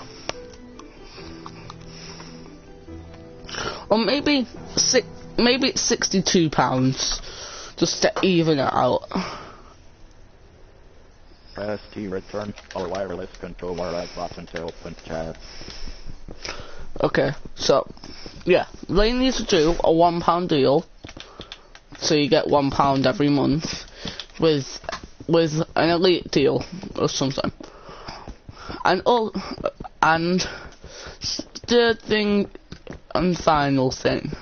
or maybe maybe it's £62, just to even it out. Press T return or wireless controller right button to open chat. Okay, so, yeah, they need to do a £1 deal, so you get £1 every month, with an elite deal or something. And third thing and final thing,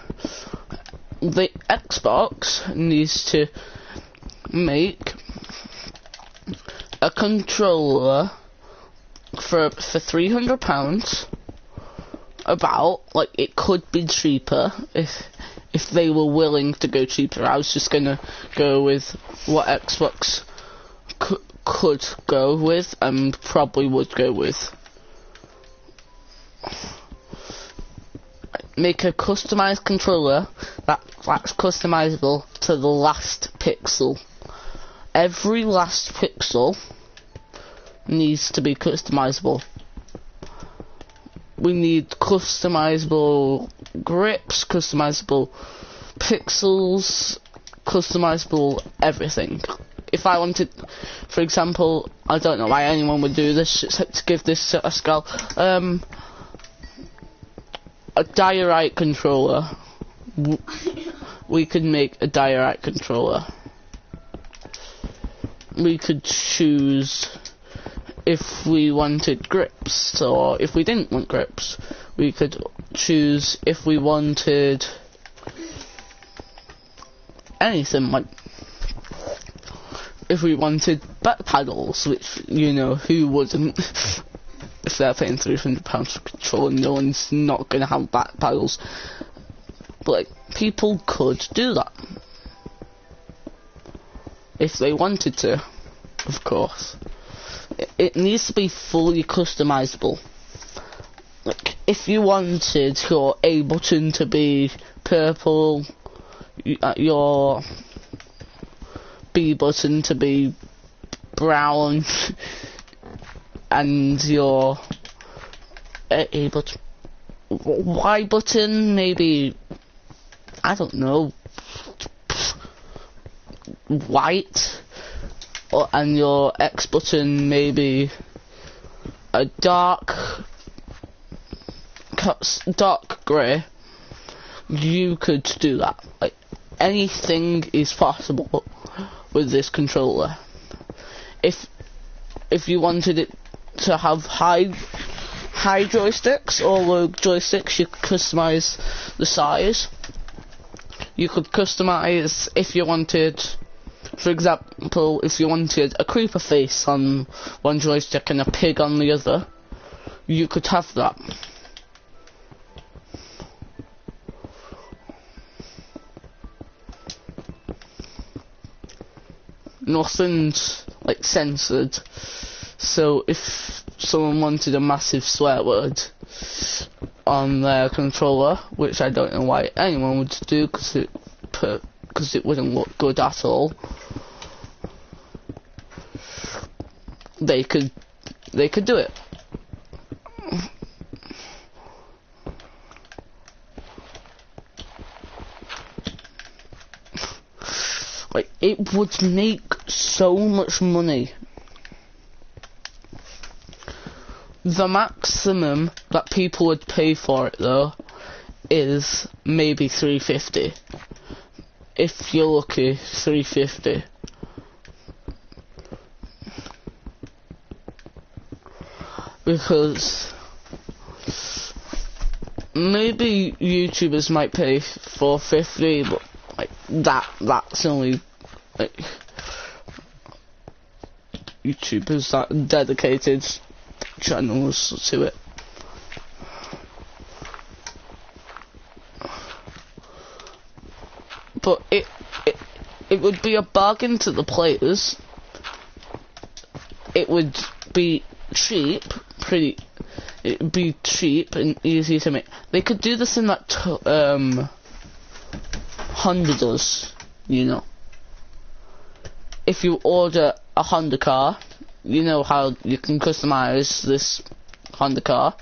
the Xbox needs to make a controller for £300. About, like, it could be cheaper if they were willing to go cheaper. I was just gonna go with what Xbox could go with and probably would go with. Make a customized controller that's customizable to the last pixel. Every last pixel needs to be customizable. We need customizable grips, customizable pixels, customizable everything. If I wanted, for example, I don't know why anyone would do this, except to give this a skull, a diorite controller. We could make a diorite controller. We could choose if we wanted grips, or if we didn't want grips, we could choose if we wanted anything, like if we wanted back paddles, which, you know, who wouldn't? If they're paying £300 for control, no one's not gonna have back paddles. But like, people could do that if they wanted to, of course. It needs to be fully customizable. Like, if you wanted your A button to be purple, your B button to be brown, and your A button, Y button maybe, I don't know, white, and your X button maybe a dark grey, you could do that. Like, anything is possible with this controller. If you wanted it to have high joysticks or low joysticks, you could customize the size. You could customize if you wanted, for example, if you wanted a creeper face on one joystick and a pig on the other, you could have that. Nothing's like censored, so if someone wanted a massive swear word on their controller, which I don't know why anyone would do, because it wouldn't look good at all, they could do it. Like, it would make so much money. The maximum that people would pay for it, though, is maybe $350. If you're lucky, $350. Because maybe YouTubers might pay $450, but like that's only like YouTubers that dedicated channels to it. But it would be a bargain to the players. It would be cheap, it would be cheap and easy to make. They could do this in that Honda does, you know. If you order a Honda car, you know how you can customize this Honda car.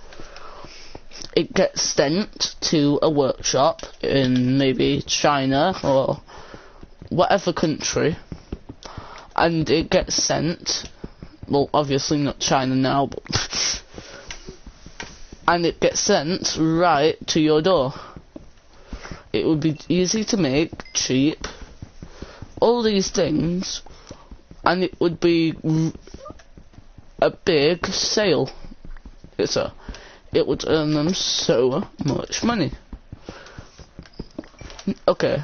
it gets sent to a workshop in maybe China or whatever country, and it gets sent, well, obviously not China now, but and it gets sent right to your door. It would be easy to make, cheap, all these things, and it would be a big sale. It would earn them so much money. Okay.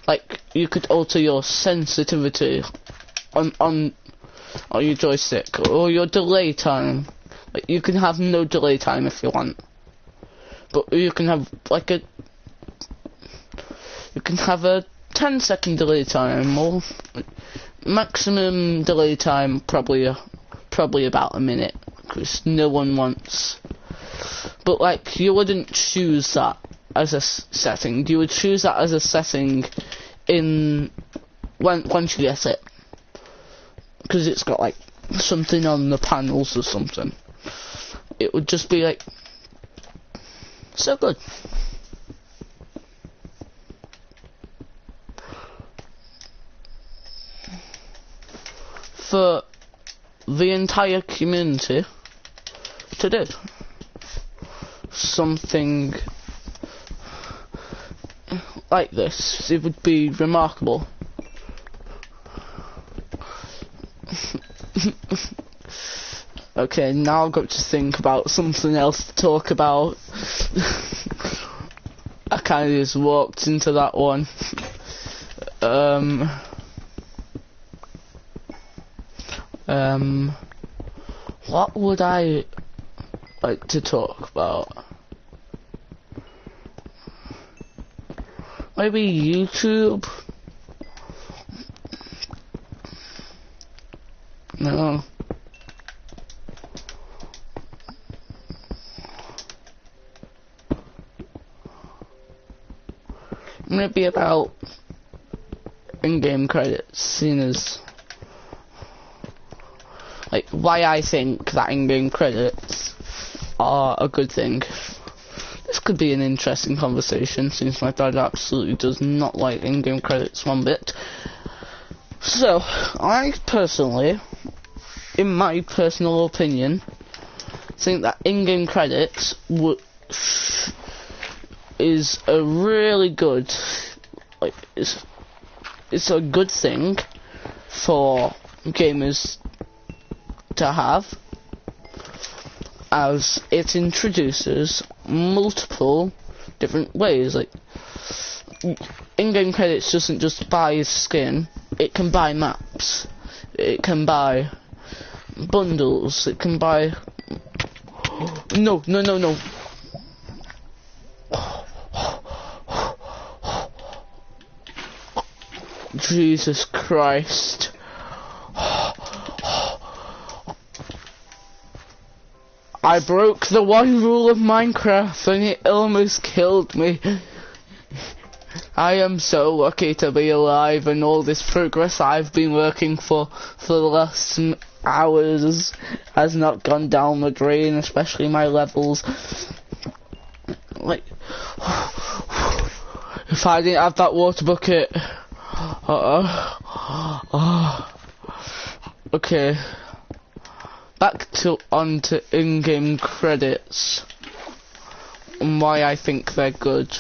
Like, you could alter your sensitivity on your joystick, or your delay time. Like, you can have no delay time if you want. But you can have, like, you can have a 10-second delay time, or maximum delay time probably about a minute, because no one wants. But like, you wouldn't choose that as a setting. You would choose that as a setting once you get it, because it's got like something on the panels or something. It would just be like so good. For the entire community to do something like this, it would be remarkable. Okay, now I've got to think about something else to talk about. I kind of just walked into that one. What would I like to talk about? Maybe YouTube? No. Maybe about in-game credits, seen as like why I think that in-game credits are a good thing. This could be an interesting conversation, since my dad absolutely does not like in-game credits one bit. So, I personally, in my personal opinion, think that in-game credits is a really good, like, it's a good thing for gamers to have, as it introduces multiple different ways. Like, in-game credits doesn't just buy skin, it can buy maps, it can buy bundles, it can buy no Jesus Christ. I broke the one rule of Minecraft and it almost killed me. I am so lucky to be alive, and all this progress I've been working for the last hours has not gone down the drain, especially my levels. Like, if I didn't have that water bucket. Okay. Back onto in-game credits and why I think they're good.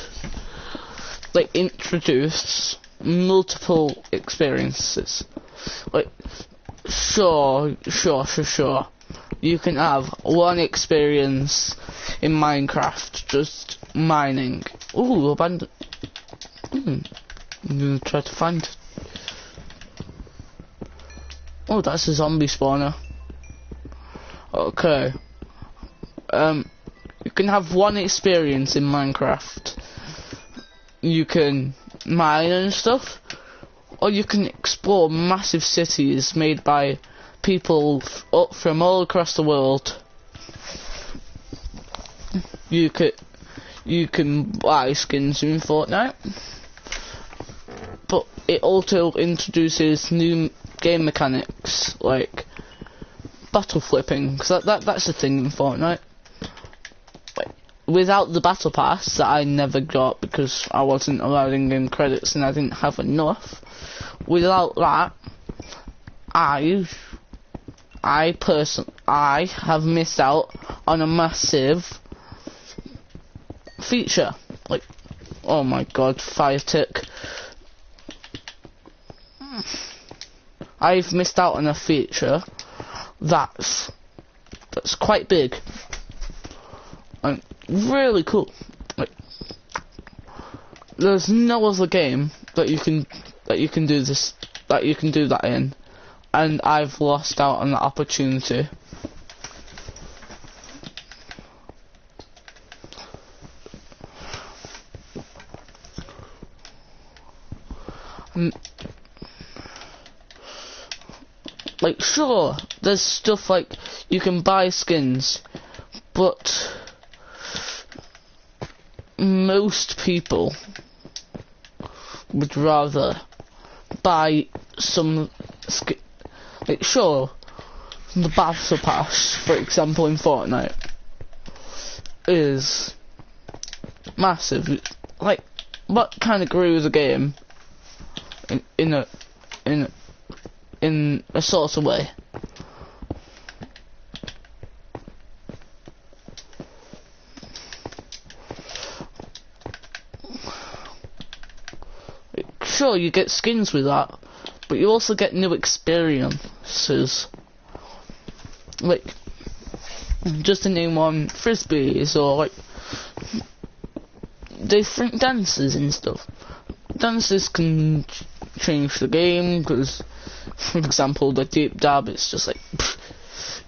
They introduce multiple experiences. Like, sure. You can have one experience in Minecraft, just mining. Ooh, abandoned. I'm gonna try to find. Oh, that's a zombie spawner. Okay. You can have one experience in Minecraft. You can mine and stuff, or you can explore massive cities made by people up from all across the world. You can buy skins in Fortnite, but it also introduces new game mechanics, like battle flipping, because that's the thing in Fortnite. Without the battle pass that I never got because I wasn't allowed in-game credits and I didn't have enough, without that, I have missed out on a massive feature. Like, oh my god, fire tick. I've missed out on a feature that's quite big and really cool. Like, there's no other game that you can do that in, and I've lost out on that opportunity. Like, sure, there's stuff like you can buy skins, but most people would rather buy some skin. Like, sure, the battle pass, for example, in Fortnite, is massive. Like, what kind of grew the game in a sort of way? Sure, you get skins with that, but you also get new experiences. Like, just to name one, frisbees, or like different dances and stuff. Dances can change the game, because, for example, the deep dab is just like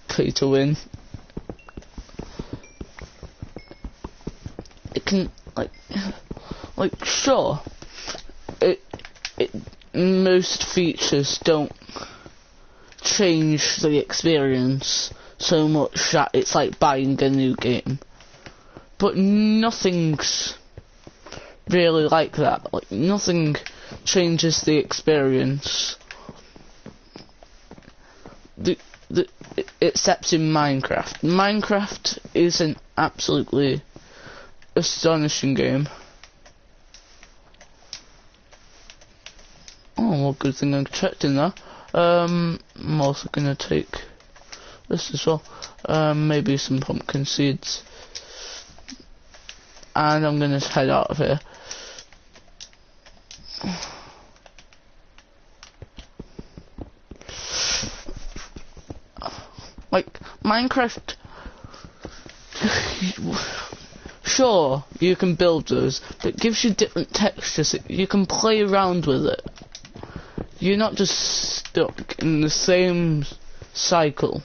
pay to win. It can like sure, most features don't change the experience so much that it's like buying a new game, but nothing's really like that. Like, nothing changes the experience except in Minecraft. Minecraft is an absolutely astonishing game. Oh, well, good thing I checked in there. I'm also gonna take this as well. Maybe some pumpkin seeds. And I'm gonna head out of here. Like, Minecraft, sure, you can build those, but it gives you different textures. You can play around with it. You're not just stuck in the same cycle,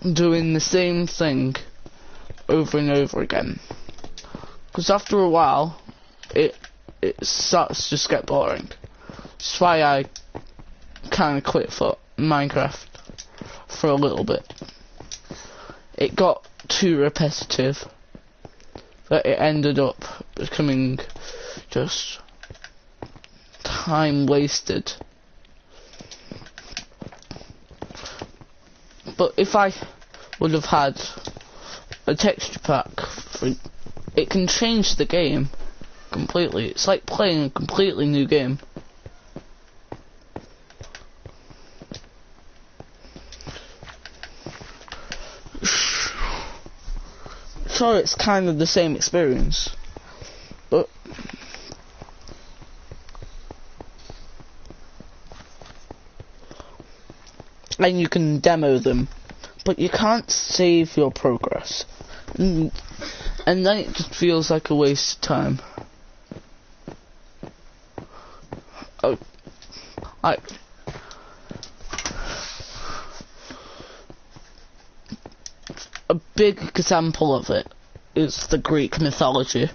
doing the same thing over and over again. Because after a while, it starts to just get boring. That's why I kind of quit for Minecraft for a little bit. It got too repetitive that it ended up becoming just time wasted. But if I would have had a texture pack, it can change the game completely. It's like playing a completely new game. Sure, it's kind of the same experience, but and you can demo them, but you can't save your progress, and then it just feels like a waste of time. Oh, a big example of it is the Greek mythology.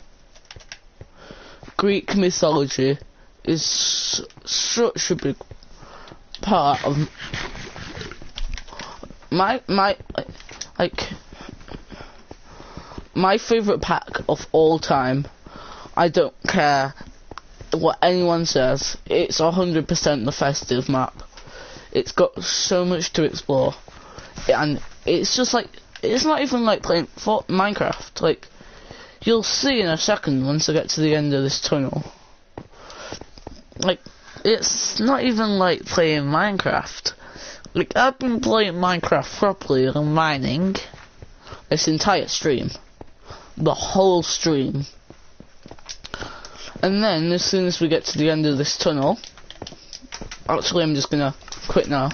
Greek mythology is such a big part of my favourite pack of all time. I don't care what anyone says, it's 100% the festive map. it's got so much to explore, and it's just like, it's not even like playing Minecraft. Like, you'll see in a second once I get to the end of this tunnel. Like, it's not even like playing Minecraft. Like, I've been playing Minecraft properly and mining this entire stream. The whole stream. And then, as soon as we get to the end of this tunnel... Actually, I'm just gonna quit now.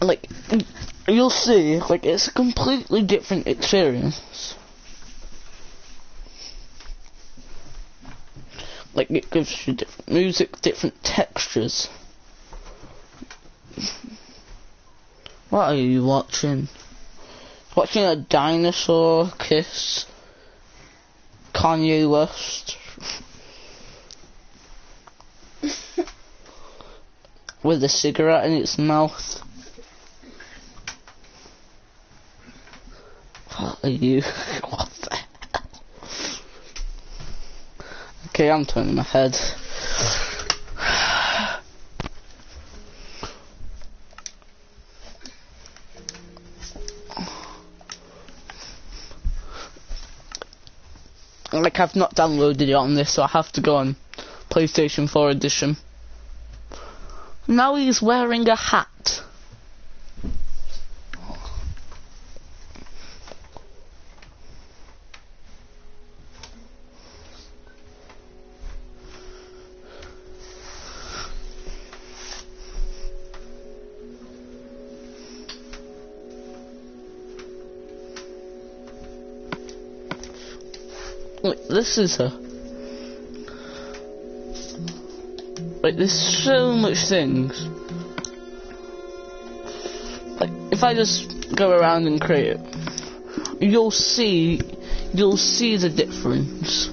Like, you'll see, like, it's a completely different experience. Like, it gives you different music, different textures. What are you watching? Watching a dinosaur kiss Kanye West with a cigarette in its mouth. What are you? What the hell? Okay, I'm turning my head. Like, I've not downloaded it on this, so I have to go on PlayStation 4 edition. Now he's wearing a hat. Like, this is a... Like, there's so much things. Like, if I just go around and create it, you'll see the difference.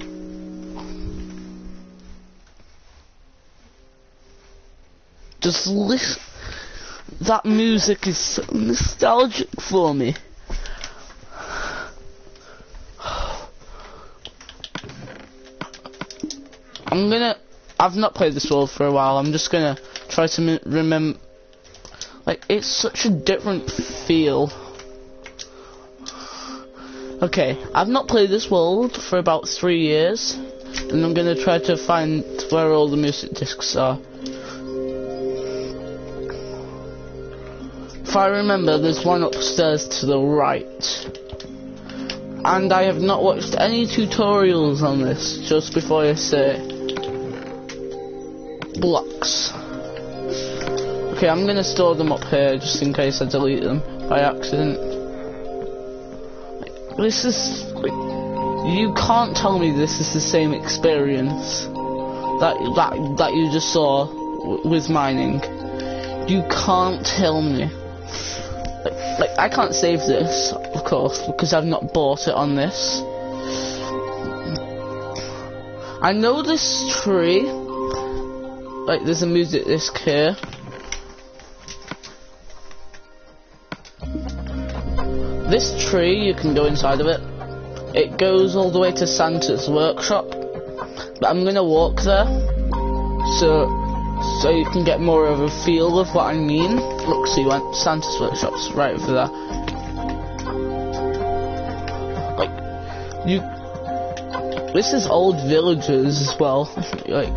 Just listen. That music is so nostalgic for me. I've not played this world for a while. I'm just gonna try to remember. Like, it's such a different feel. Okay, I've not played this world for about 3 years, and I'm gonna try to find where all the music discs are. If I remember, there's one upstairs to the right. And I have not watched any tutorials on this, just before I say. Blocks. Okay, I'm gonna store them up here just in case I delete them by accident. Like, this is like, you can't tell me this is the same experience that you just saw with mining. You can't tell me. Like, I can't save this, of course, because I've not bought it on this. I know this tree. Like, there's a music disc here. This tree, you can go inside of it. It goes all the way to Santa's workshop. But I'm gonna walk there, so you can get more of a feel of what I mean. Look, see, Santa's workshop's right over there. Like, this is old villages as well. Like,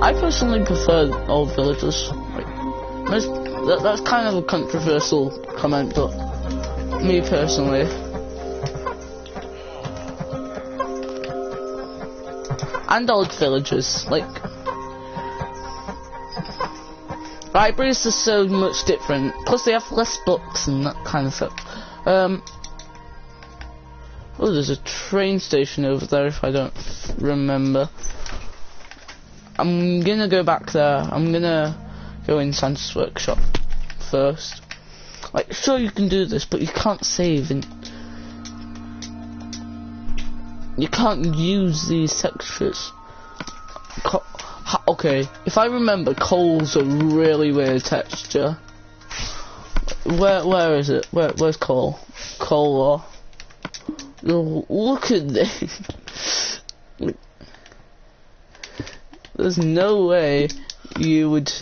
I personally prefer old villages. Like, that's kind of a controversial comment, but me personally. And old villages, like, libraries are so much different. Plus, they have less books and that kind of stuff. Oh, there's a train station over there. If I don't remember. I'm gonna go back there. I'm gonna go in Santa's workshop first. Like, sure, you can do this, but you can't save and you can't use these textures. Okay, if I remember, coal's a really weird texture. Where is it? Where's coal? Coal or... Oh, look at this. There's no way you would.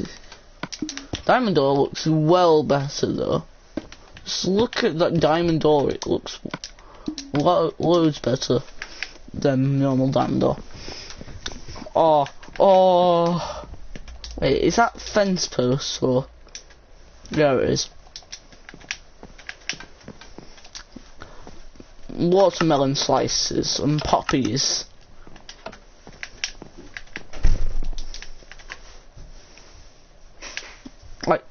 Diamond ore looks well better though. Just look at that diamond ore. It looks loads better than normal diamond ore. Oh. Wait, is that fence post or? Yeah, it is. Watermelon slices and poppies. Like,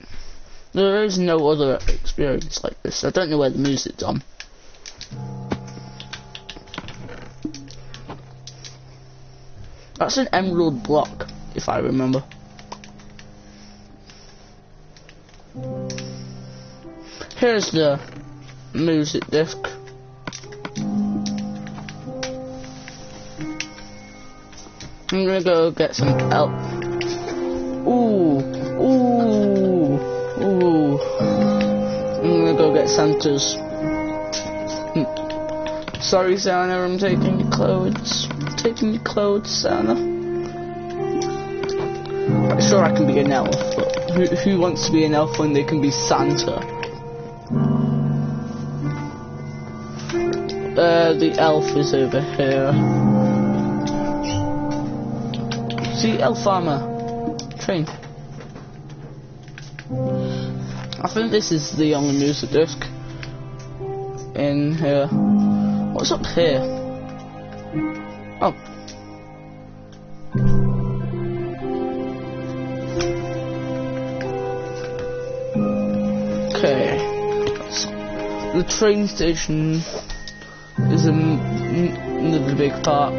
there is no other experience like this. I don't know where the music's on. That's an emerald block, if I remember. Here's the music disc. I'm gonna go get some elk. Ooh. I'm gonna go get Santa's. Sorry, Santa, I'm taking your clothes. Taking your clothes, Santa. I'm sure I can be an elf, but who wants to be an elf when they can be Santa? The elf is over here. See, elf armor. Train. I think this is the only music disc in here. What's up here? Oh. Okay. The train station is another big part.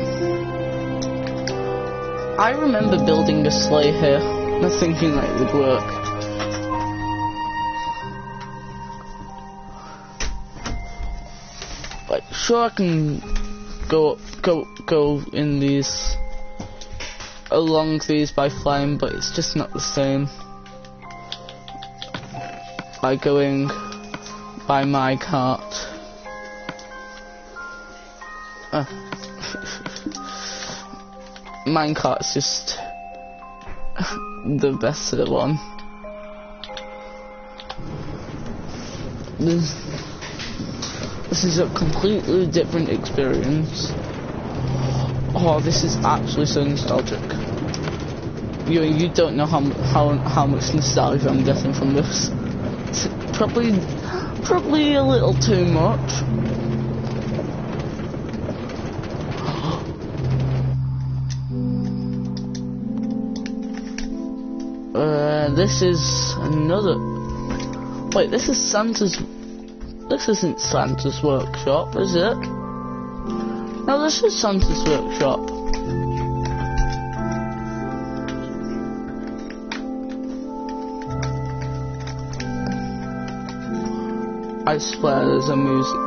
I remember building a sleigh here and thinking that it would work. Like, sure I can go in these, along these by flying, but it's just not the same by going by my cart. Minecart's just the best one. This is a completely different experience. Oh, this is actually so nostalgic. You don't know how much nostalgia I'm getting from this. It's probably a little too much. This is another. Wait, this is Santa's. This isn't Santa's workshop, is it? No, this is Santa's workshop. I swear there's a music.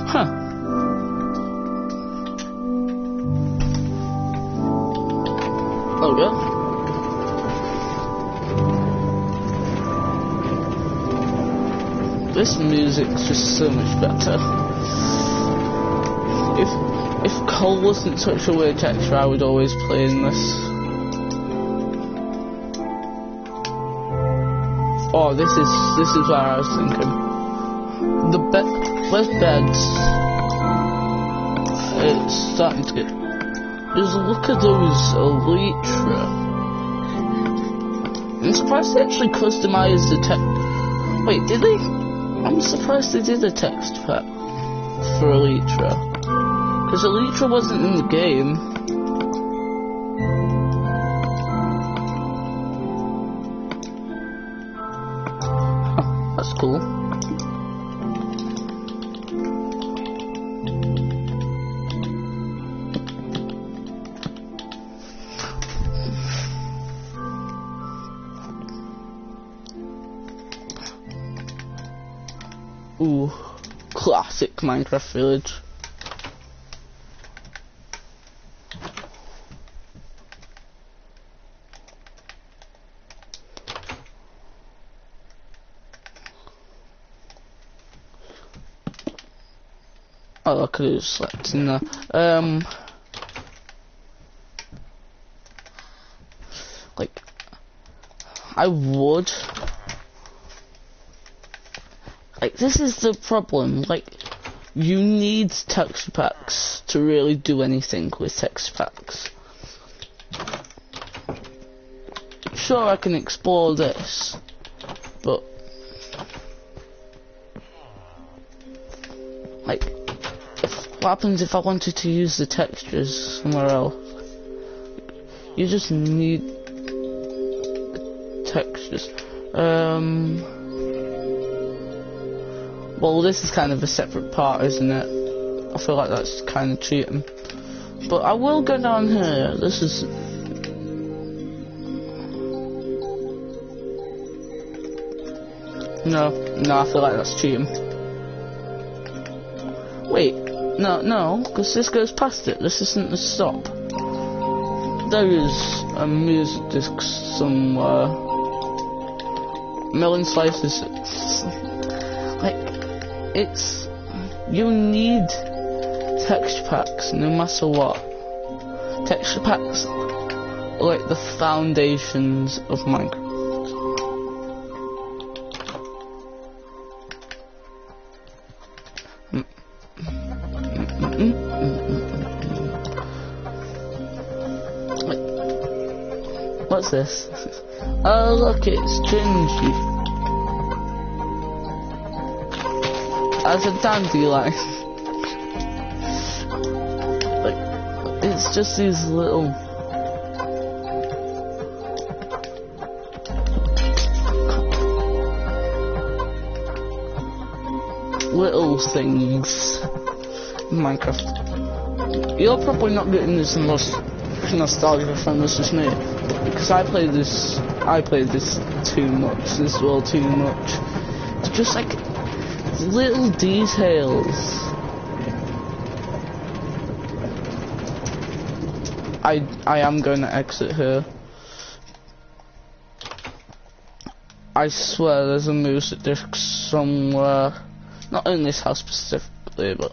Huh. There we go. This music's just so much better. If Cole wasn't such a weird texture, I would always play in this. Oh, this is what I was thinking. With beds, it's starting to get. Just look at those elytra. I'm surprised they actually customized the text. Wait, did they? I'm surprised they did a text pack for elytra, because elytra wasn't in the game. Huh, that's cool. Ooh, classic Minecraft village. Oh, I could have slept in there. I would. Like, this is the problem. Like, you need texture packs to really do anything with texture packs. Sure, I can explore this, but like, what happens if I wanted to use the textures somewhere else? You just need textures. Well, this is kind of a separate part, isn't it? I feel like that's kind of cheating. But I will go down here. This is... No, I feel like that's cheating. Wait, no, because this goes past it. This isn't the stop. There is a music disc somewhere. Melon slices. Like, it's... You need texture packs, no matter what. Texture packs are like the foundations of Minecraft. What's this? Oh look, it's Gingy. As a dandelion. Like, it's just these little things in Minecraft. You're probably not getting this nostalgia from this as me, because I played this too much, this world too much. It's just like little details. I am going to exit here. I swear there's a music disc somewhere. Not in this house specifically, but...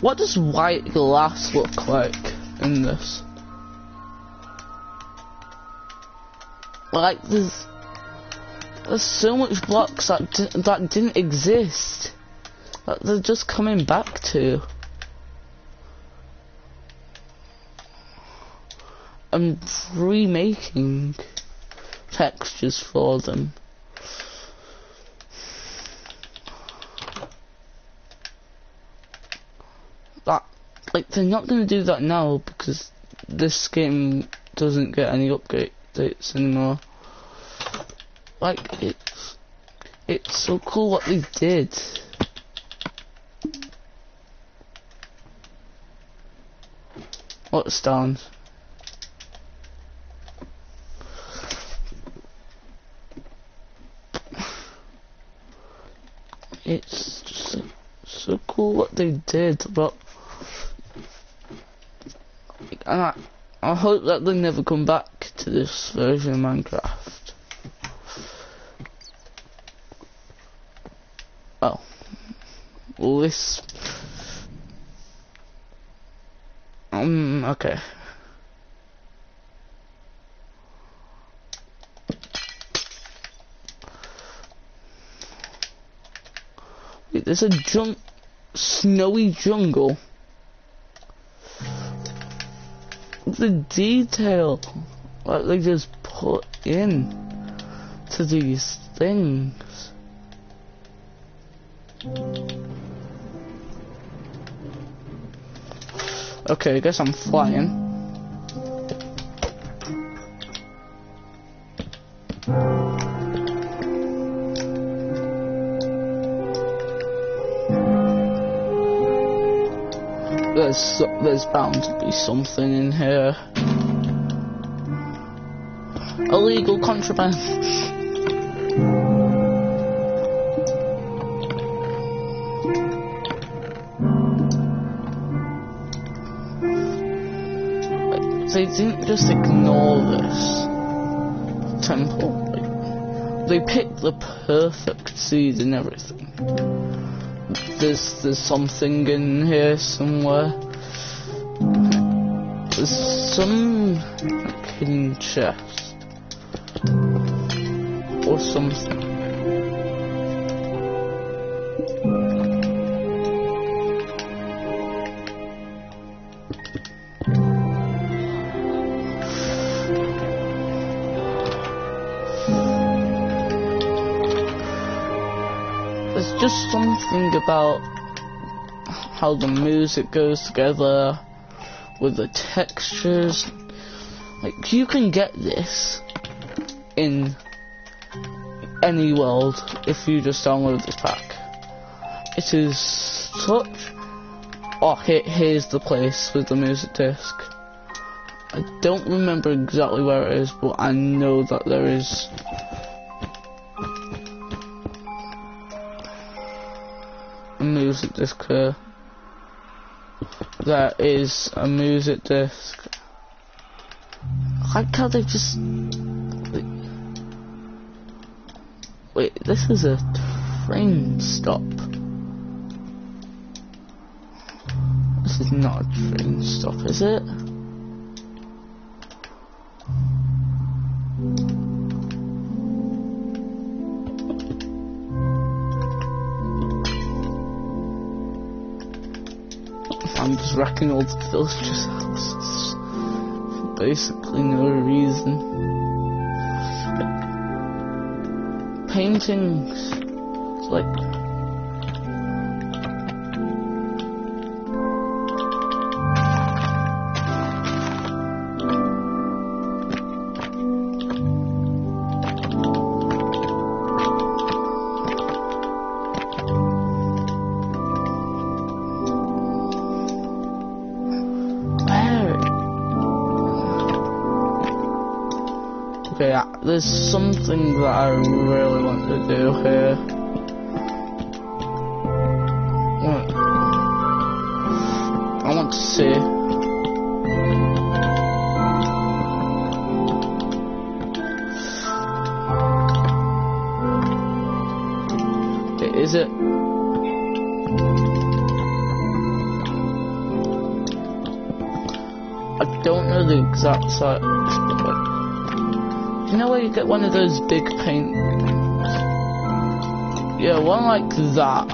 What does white glass look like in this? Like, there's so much blocks that didn't exist, that they're just coming back to. I'm remaking textures for them. Like, they're not going to do that now because this game doesn't get any updates anymore. Like, it's so cool what they did. What's down? It's just so cool what they did, but and I hope that they never come back to this version of Minecraft. Oh, well, this okay. Wait, there's a snowy jungle. The detail that they just put in to these things. Okay, I guess I'm flying. There's bound to be something in here. Illegal contraband. They didn't just ignore this temple. Like, they picked the perfect seed and everything. There's something in here somewhere. There's some... hidden chest or something. There's just something about how the music goes together with the textures. Like, you can get this in any world if you just download this pack. It is such... Oh, here's the place with the music disc. I don't remember exactly where it is, but I know that there is... a music disc here. There is a music disc. I like how they just... Wait, this is a train stop. This is not a train stop, is it? I'm just wrecking all the villagers' houses for basically no reason. Paintings, it's like... Okay, there's something that I really want to do here. I want to see. Okay, is it? I don't know the exact size. You know where you get one of those big paint? Yeah, one like that.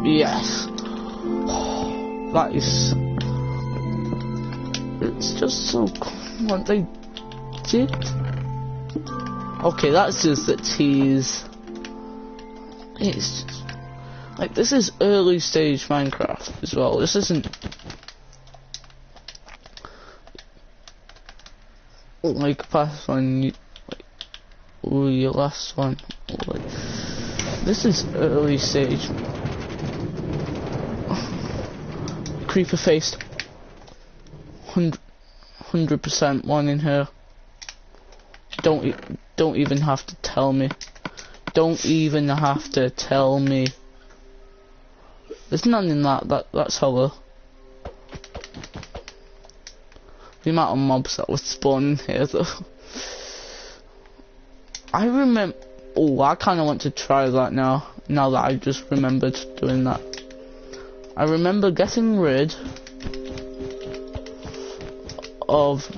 Yes. That is... It's just so cool what they did. Okay, that's just a tease. It's just... Like, this is early stage Minecraft as well. This isn't... like past one, or your last one. Like, this is early stage. Creeper faced. 100% one in here. Don't even have to tell me. Don't even have to tell me. There's none in that's hollow. The amount of mobs that would spawn in here though. I remember... Oh, I kind of want to try that now that I just remembered doing that. I remember getting rid of...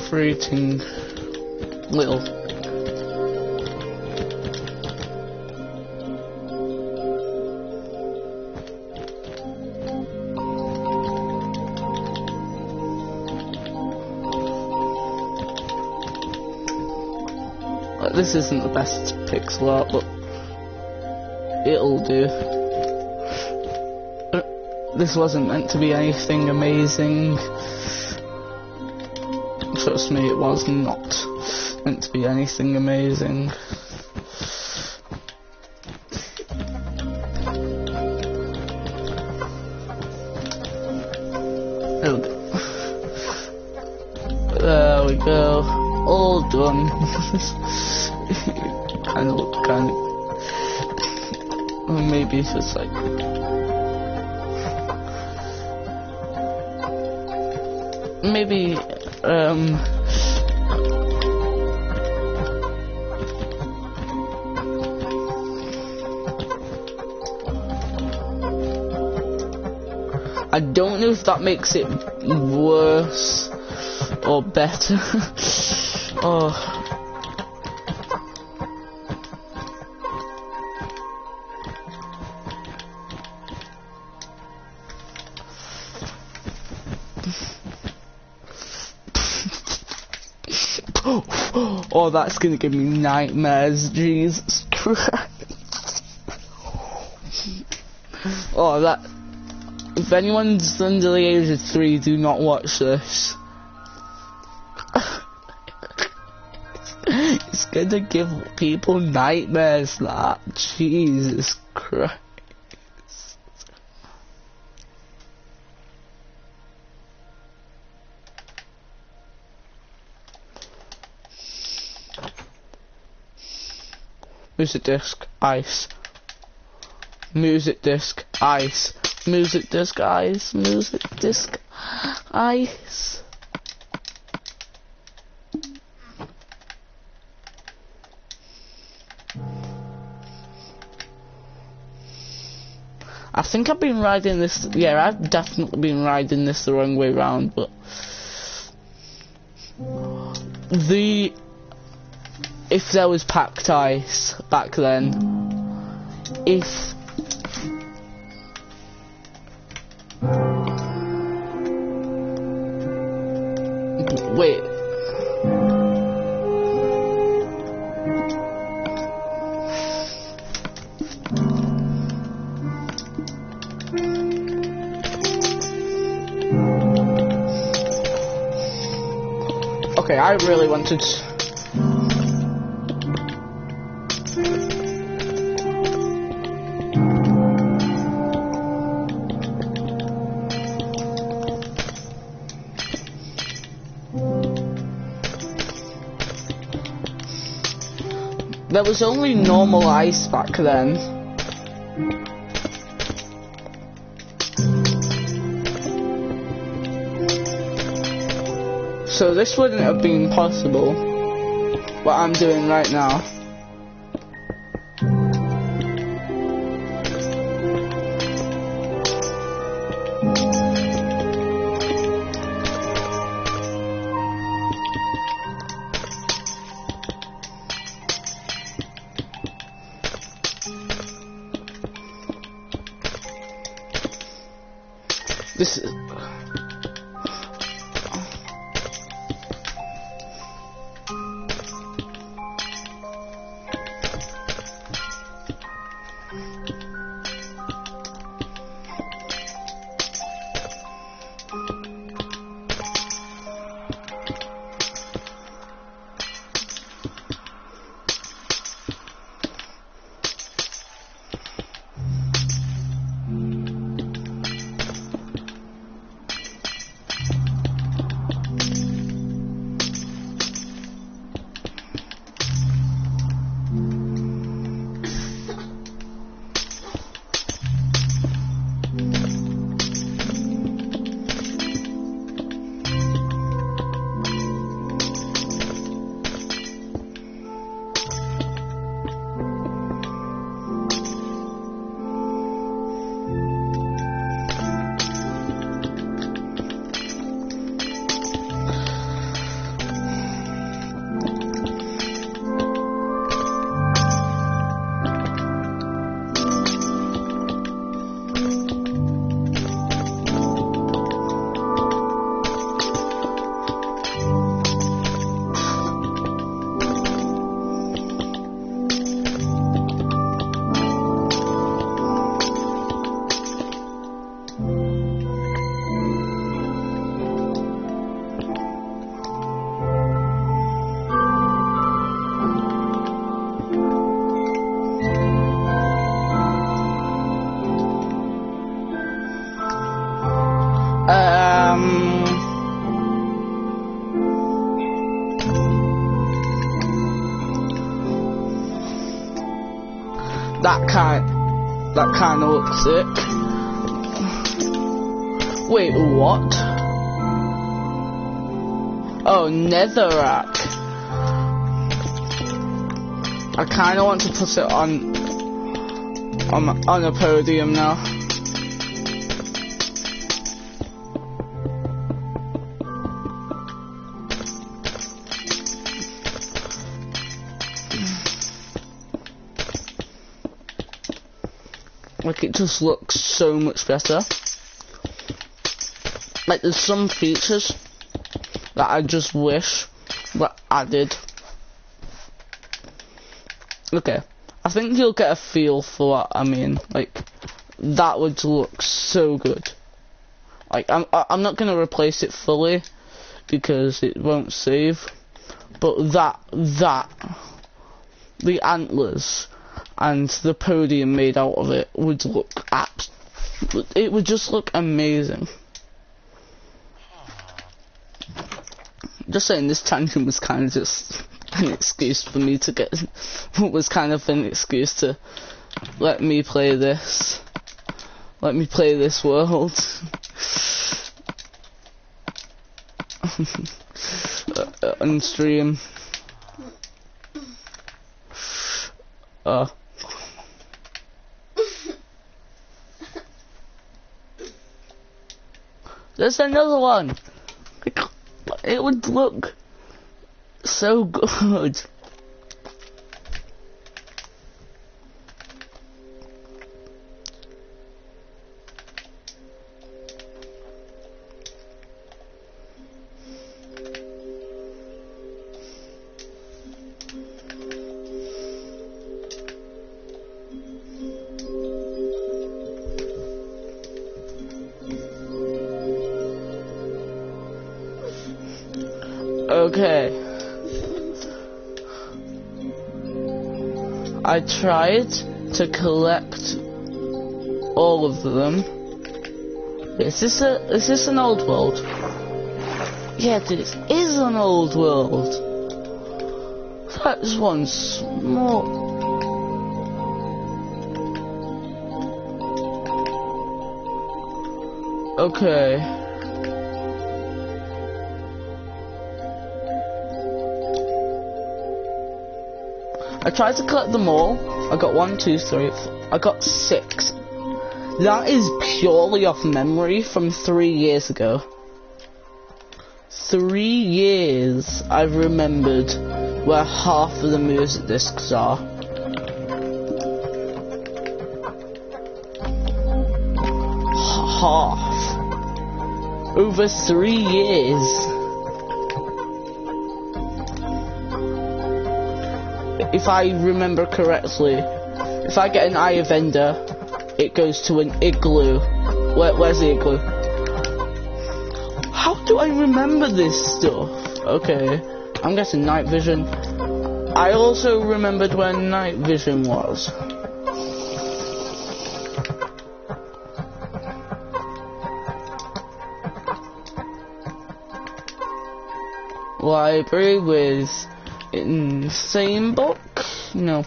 creating little this isn't the best pixel art, but it'll do. This wasn't meant to be anything amazing. Trust me, it was not meant to be anything amazing. There we go. All done. kind of. Maybe it's just like. maybe I don't know if that makes it worse or better. Oh. Oh, that's gonna give me nightmares, Jesus Christ. Oh, that... If anyone's under the age of 3, do not watch this. It's gonna give people nightmares, that. Jesus Christ. Music disc, ice. Music disc, ice. Music disc, ice. Music disc, ice. I think I've been riding this, yeah, I've definitely been riding this the wrong way round, but if there was packed ice back then, wait. Okay, I really wanted... There was only normal ice back then. So this wouldn't have been possible, what I'm doing right now. This is... That kind of looks sick. Wait, what? Oh, netherrack. I kind of want to put it on a podium now. Like, it just looks so much better. Like, there's some features that I just wish were added. Okay, I think you'll get a feel for what I mean. Like, that would look so good. Like, I'm not gonna replace it fully because it won't save, but the antlers and the podium made out of it would look it would just look amazing. Just saying, this tangent was kind of just an excuse for me to get, was kind of an excuse to let me play this world. On stream. There's another one. It would look so good. Okay. I tried to collect all of them. Is this an old world? Yeah, this is an old world. That's one small. Okay. I tried to collect them all. I got 1, 2, 3, 4. I got 6. That is purely off memory from 3 years ago. 3 years I've remembered where half of the music discs are. Half. Over 3 years. If I remember correctly, if I get an Eye Vendor, it goes to an igloo. Where's the igloo? How do I remember this stuff? Okay, I'm guessing night vision. I also remembered where night vision was. Library with insane book? No.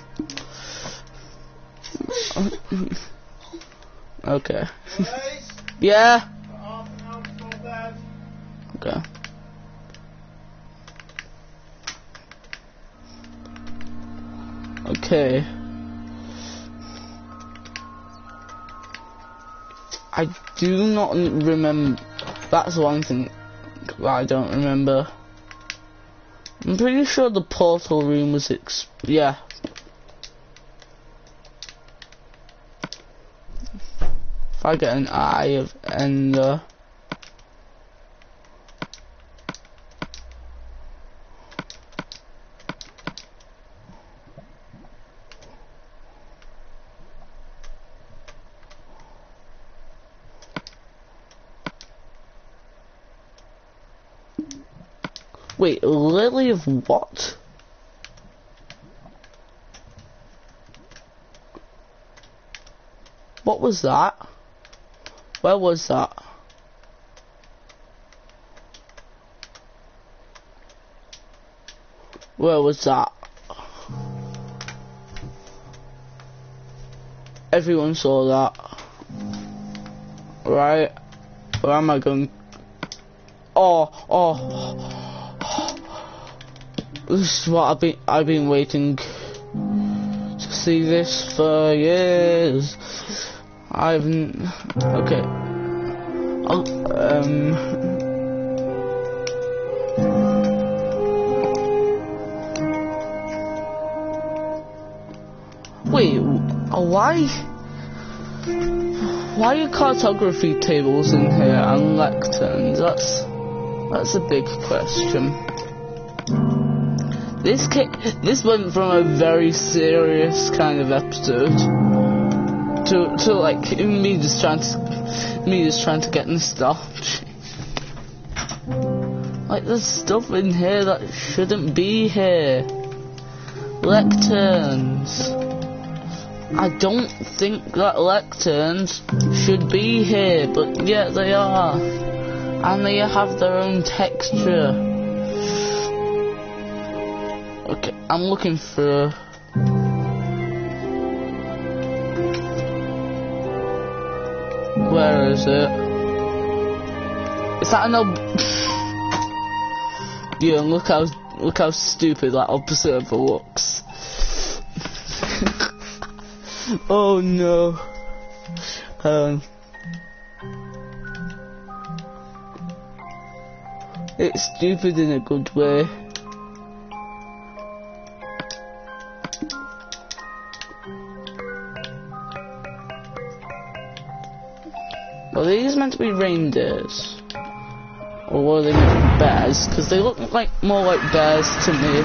Okay. Yeah. Okay. Okay. I do not remember. That's one thing that I don't remember. I'm pretty sure the portal room was yeah. If I get an Eye of Ender. Wait, Lily of what? What was that? Where was that? Where was that? Everyone saw that. Right? Where am I going? Oh. This is what I've been waiting to see this for years. Okay. Wait, why are cartography tables in here and lecterns? That's a big question. This went from a very serious kind of episode to like me just trying to get nostalgia. Like there's stuff in here that shouldn't be here. Lecterns. I don't think that lecterns should be here, but yet they are. And they have their own texture. Okay, I'm looking for... Where is it? Is that an Yeah, look how stupid that observer looks. Oh no. It's stupid in a good way. Well, these meant to be reindeers. Or were they meant to be bears? Because they look like more like bears to me.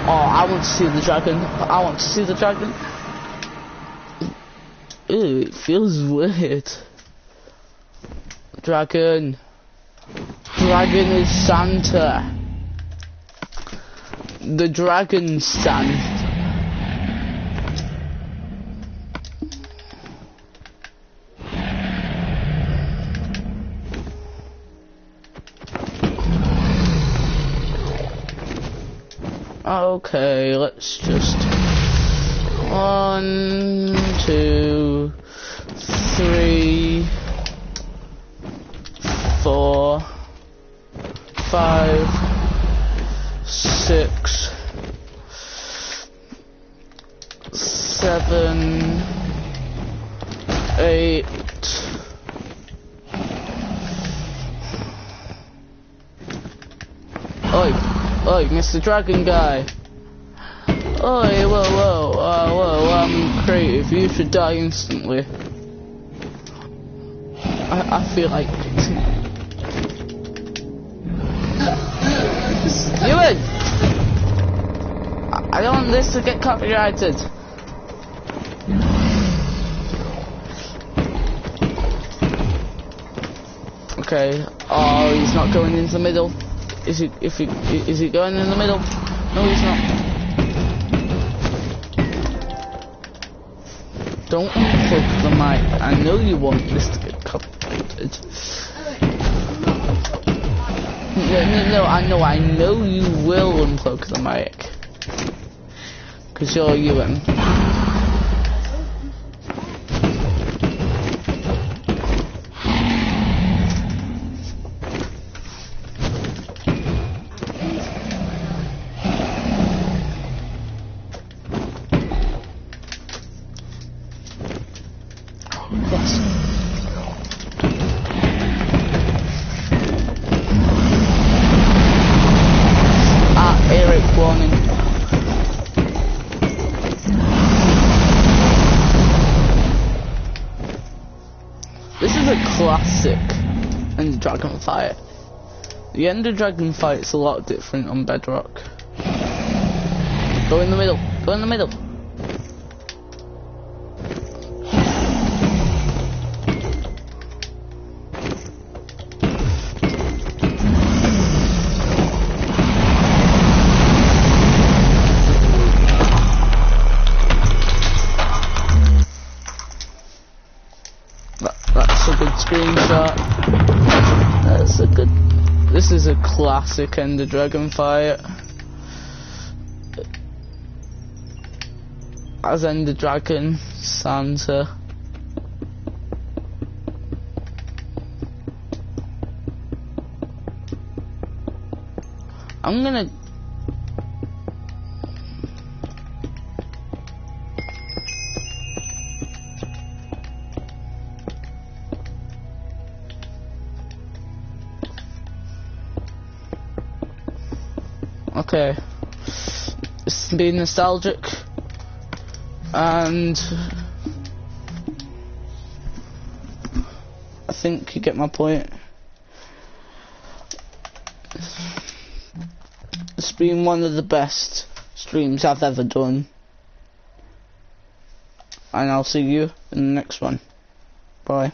Oh, I want to see the dragon. I want to see the dragon. Ew, it feels weird. Dragon. Dragon is Santa. The dragon Santa. Okay, let's just 1, 2, 3, 4, 5, 6, 7, 8. Oi, Mr. Dragon Guy. Oi, whoa, I'm creative. You should die instantly. I feel like... Ewan! I don't want this to get copyrighted. Okay. Oh, he's not going into the middle. Is he going in the middle? No, he's not. Don't unplug the mic. I know you want this to get copyrighted. No, I know you will unplug the mic. Because you're Ewan. Classic Ender Dragon fight. The Ender Dragon fight's a lot different on Bedrock. Go in the middle. Go in the middle. That's a good screenshot. That's a good... This is a classic Ender Dragon fight. As Ender Dragon, Santa. I'm gonna Okay. It's been nostalgic. And I think you get my point. It's been one of the best streams I've ever done. And I'll see you in the next one. Bye.